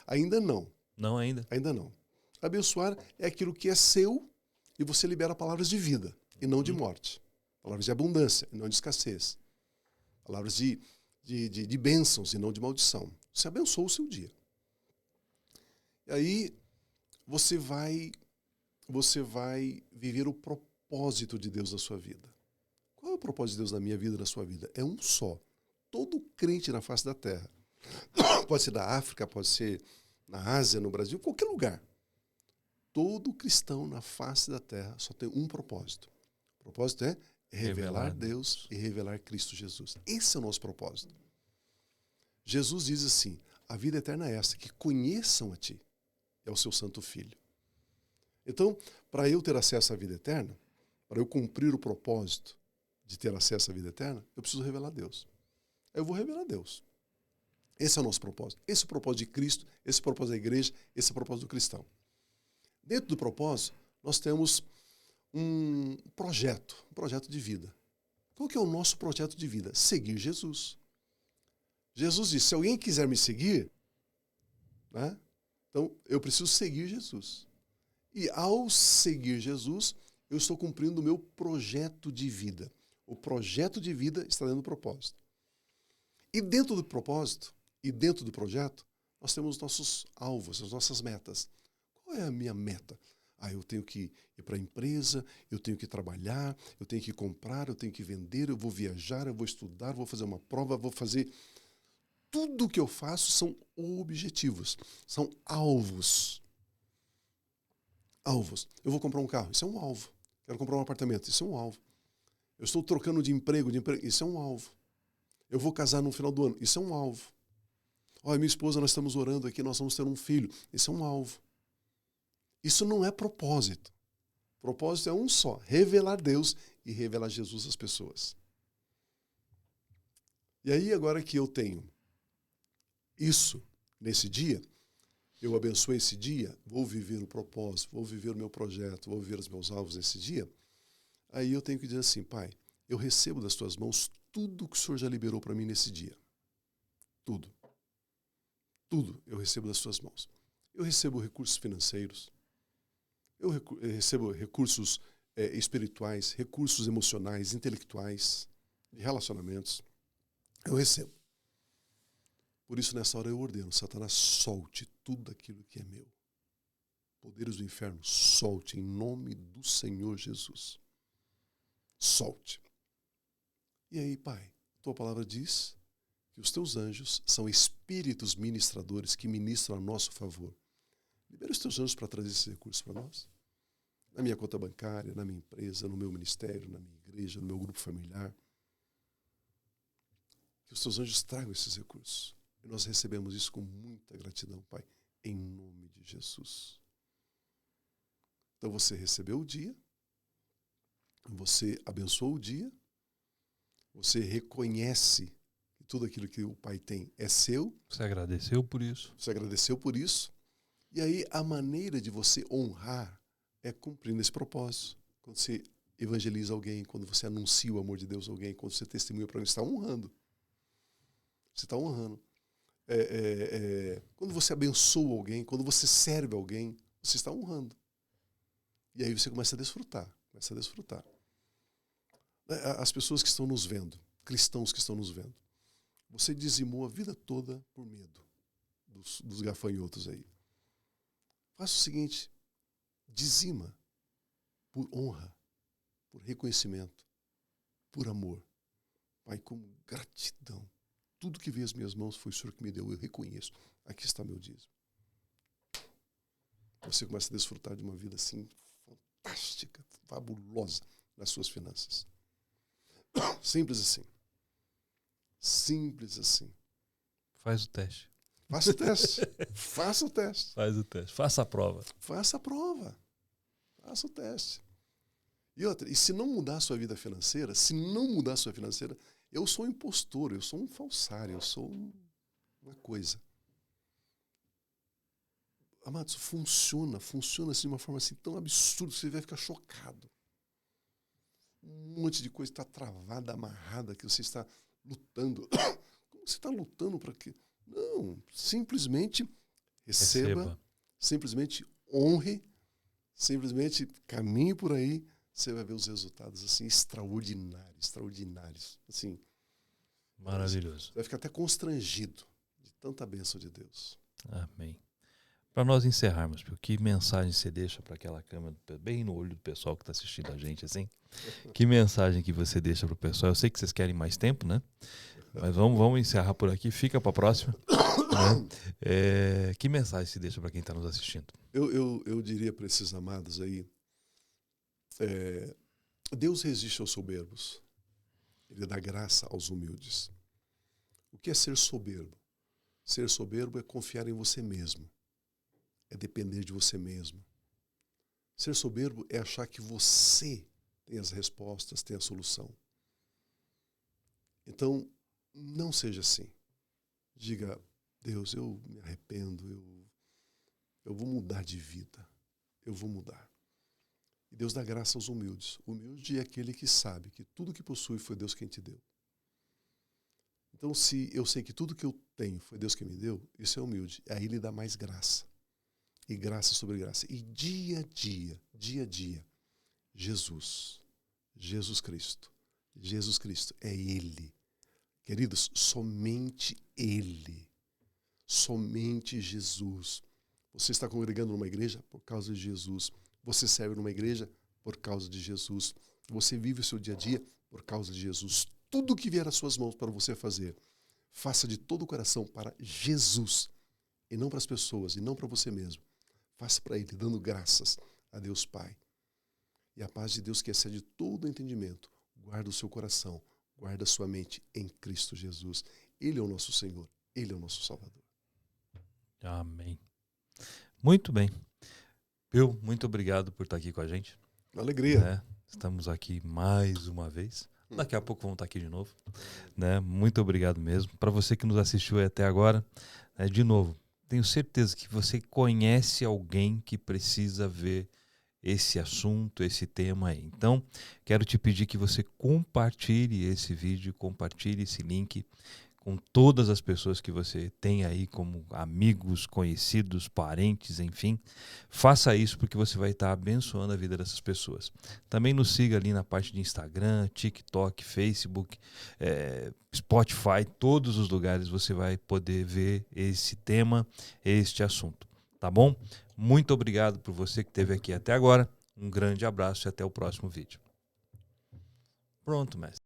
Ainda não.
Não ainda?
Ainda não. Abençoar é aquilo que é seu e você libera palavras de vida e não de morte. Palavras de abundância e não de escassez. Palavras de bênçãos e não de maldição. Você abençoa o seu dia. E aí você vai viver o propósito de Deus na sua vida. Qual é o propósito de Deus na minha vida e na sua vida? É um só. Todo crente na face da terra. Pode ser da África, pode ser na Ásia, no Brasil, qualquer lugar. Todo cristão na face da terra só tem um propósito. O propósito é revelar Deus e revelar Cristo Jesus. Esse é o nosso propósito. Jesus diz assim, a vida eterna é essa, que conheçam a Ti, é o Seu Santo Filho. Então, para eu ter acesso à vida eterna, para eu cumprir o propósito de ter acesso à vida eterna, eu preciso revelar Deus. Eu vou revelar Deus. Esse é o nosso propósito. Esse é o propósito de Cristo, esse é o propósito da igreja, esse é o propósito do cristão. Dentro do propósito, nós temos um projeto de vida. Qual que é o nosso projeto de vida? Seguir Jesus. Jesus disse, se alguém quiser me seguir, né, então eu preciso seguir Jesus. E ao seguir Jesus, eu estou cumprindo o meu projeto de vida. O projeto de vida está dentro do propósito. E dentro do propósito, e dentro do projeto, nós temos nossos alvos, as nossas metas. Qual é a minha meta? Eu tenho que ir para a empresa, eu tenho que trabalhar, eu tenho que comprar, eu tenho que vender, eu vou viajar, eu vou estudar, vou fazer uma prova, vou fazer tudo que eu faço são objetivos, são alvos. Alvos. Eu vou comprar um carro, isso é um alvo. Quero comprar um apartamento, isso é um alvo. Eu estou trocando de emprego, isso é um alvo. Eu vou casar no final do ano, isso é um alvo. Olha, minha esposa, nós estamos orando aqui, nós vamos ter um filho, isso é um alvo. Isso não é propósito. Propósito é um só, revelar Deus e revelar Jesus às pessoas. E aí, agora que eu tenho isso nesse dia, eu abençoei esse dia, vou viver o propósito, vou viver o meu projeto, vou viver os meus alvos nesse dia, aí eu tenho que dizer assim, Pai, eu recebo das tuas mãos tudo que o Senhor já liberou para mim nesse dia. Tudo. Tudo eu recebo das tuas mãos. Eu recebo recursos financeiros, eu recebo recursos espirituais, recursos emocionais, intelectuais, de relacionamentos. Eu recebo. Por isso, nessa hora eu ordeno, Satanás, solte tudo aquilo que é meu. Poderes do inferno, solte em nome do Senhor Jesus. Solte. E aí, Pai, tua palavra diz que os teus anjos são espíritos ministradores que ministram a nosso favor. Libera os teus anjos para trazer esses recursos para nós. Na minha conta bancária, na minha empresa, no meu ministério, na minha igreja, no meu grupo familiar. Que os teus anjos tragam esses recursos. E nós recebemos isso com muita gratidão, Pai, em nome de Jesus. Então você recebeu o dia, você abençoou o dia, você reconhece que tudo aquilo que o Pai tem é seu.
Você agradeceu por isso.
Você agradeceu por isso. E aí a maneira de você honrar é cumprindo esse propósito. Quando você evangeliza alguém, quando você anuncia o amor de Deus a alguém, quando você testemunha para alguém, você está honrando. Você está honrando. Quando você abençoa alguém, quando você serve alguém, você está honrando. E aí você começa a desfrutar. As pessoas que estão nos vendo, cristãos que estão nos vendo, você dizimou a vida toda por medo dos gafanhotos aí. Faça o seguinte, dizima por honra, por reconhecimento, por amor. Pai, com gratidão. Tudo que veio às minhas mãos foi o Senhor que me deu, eu reconheço. Aqui está meu dízimo. Você começa a desfrutar de uma vida assim, fantástica, fabulosa nas suas finanças. Simples assim. Simples assim.
Faz o teste.
Faça o teste. Faça o teste.
Faz o teste. Faça a prova.
Faça a prova. Faça o teste. E outra, e se não mudar a sua vida financeira, eu sou um impostor, eu sou um falsário, eu sou uma coisa. Amados, funciona assim de uma forma assim tão absurda que você vai ficar chocado. Um monte de coisa está travada, amarrada, que você está lutando. Como você está lutando para quê? Não, simplesmente receba, simplesmente honre, simplesmente caminhe por aí, você vai ver os resultados assim extraordinários, assim.
Maravilhoso.
Você vai ficar até constrangido de tanta bênção de Deus.
Amém. Para nós encerrarmos, que mensagem você deixa para aquela câmera, bem no olho do pessoal que está assistindo a gente, assim? Que mensagem que você deixa para o pessoal? Eu sei que vocês querem mais tempo, né? Mas vamos encerrar por aqui, fica para a próxima. Né? Que mensagem se deixa para quem está nos assistindo?
Eu diria para esses amados aí, Deus resiste aos soberbos, Ele dá graça aos humildes. O que é ser soberbo? Ser soberbo é confiar em você mesmo, é depender de você mesmo. Ser soberbo é achar que você tem as respostas, tem a solução. Então, não seja assim. Diga, Deus, eu me arrependo, eu vou mudar de vida, eu vou mudar. E Deus dá graça aos humildes. Humilde é aquele que sabe que tudo que possui foi Deus quem te deu. Então, se eu sei que tudo que eu tenho foi Deus quem me deu, isso é humilde. Aí Ele dá mais graça. E graça sobre graça. E dia a dia, Jesus Cristo é Ele. Queridos, somente Ele. Somente Jesus. Você está congregando numa igreja por causa de Jesus. Você serve numa igreja por causa de Jesus. Você vive o seu dia a dia por causa de Jesus. Tudo que vier às suas mãos para você fazer, Faça de todo o coração para Jesus, e não para as pessoas, e não para você mesmo. Faça para Ele, dando graças a Deus Pai. E a paz de Deus, que excede todo o entendimento, guarda o seu coração, guarda a sua mente em Cristo Jesus. Ele é o nosso Senhor, Ele é o nosso Salvador.
Amém. Muito bem. Bill, muito obrigado por estar aqui com a gente.
Uma alegria.
Né? Estamos aqui mais uma vez. Daqui a pouco vamos estar aqui de novo. Né? Muito obrigado mesmo. Para você que nos assistiu até agora, né? De novo, tenho certeza que você conhece alguém que precisa ver esse assunto, esse tema aí. Então, quero te pedir que você compartilhe esse vídeo, compartilhe esse link com todas as pessoas que você tem aí como amigos, conhecidos, parentes, enfim. Faça isso porque você vai estar abençoando a vida dessas pessoas. Também nos siga ali na parte de Instagram, TikTok, Facebook, Spotify, todos os lugares você vai poder ver esse tema, este assunto. Tá bom? Muito obrigado por você que esteve aqui até agora. Um grande abraço e até o próximo vídeo. Pronto, mestre.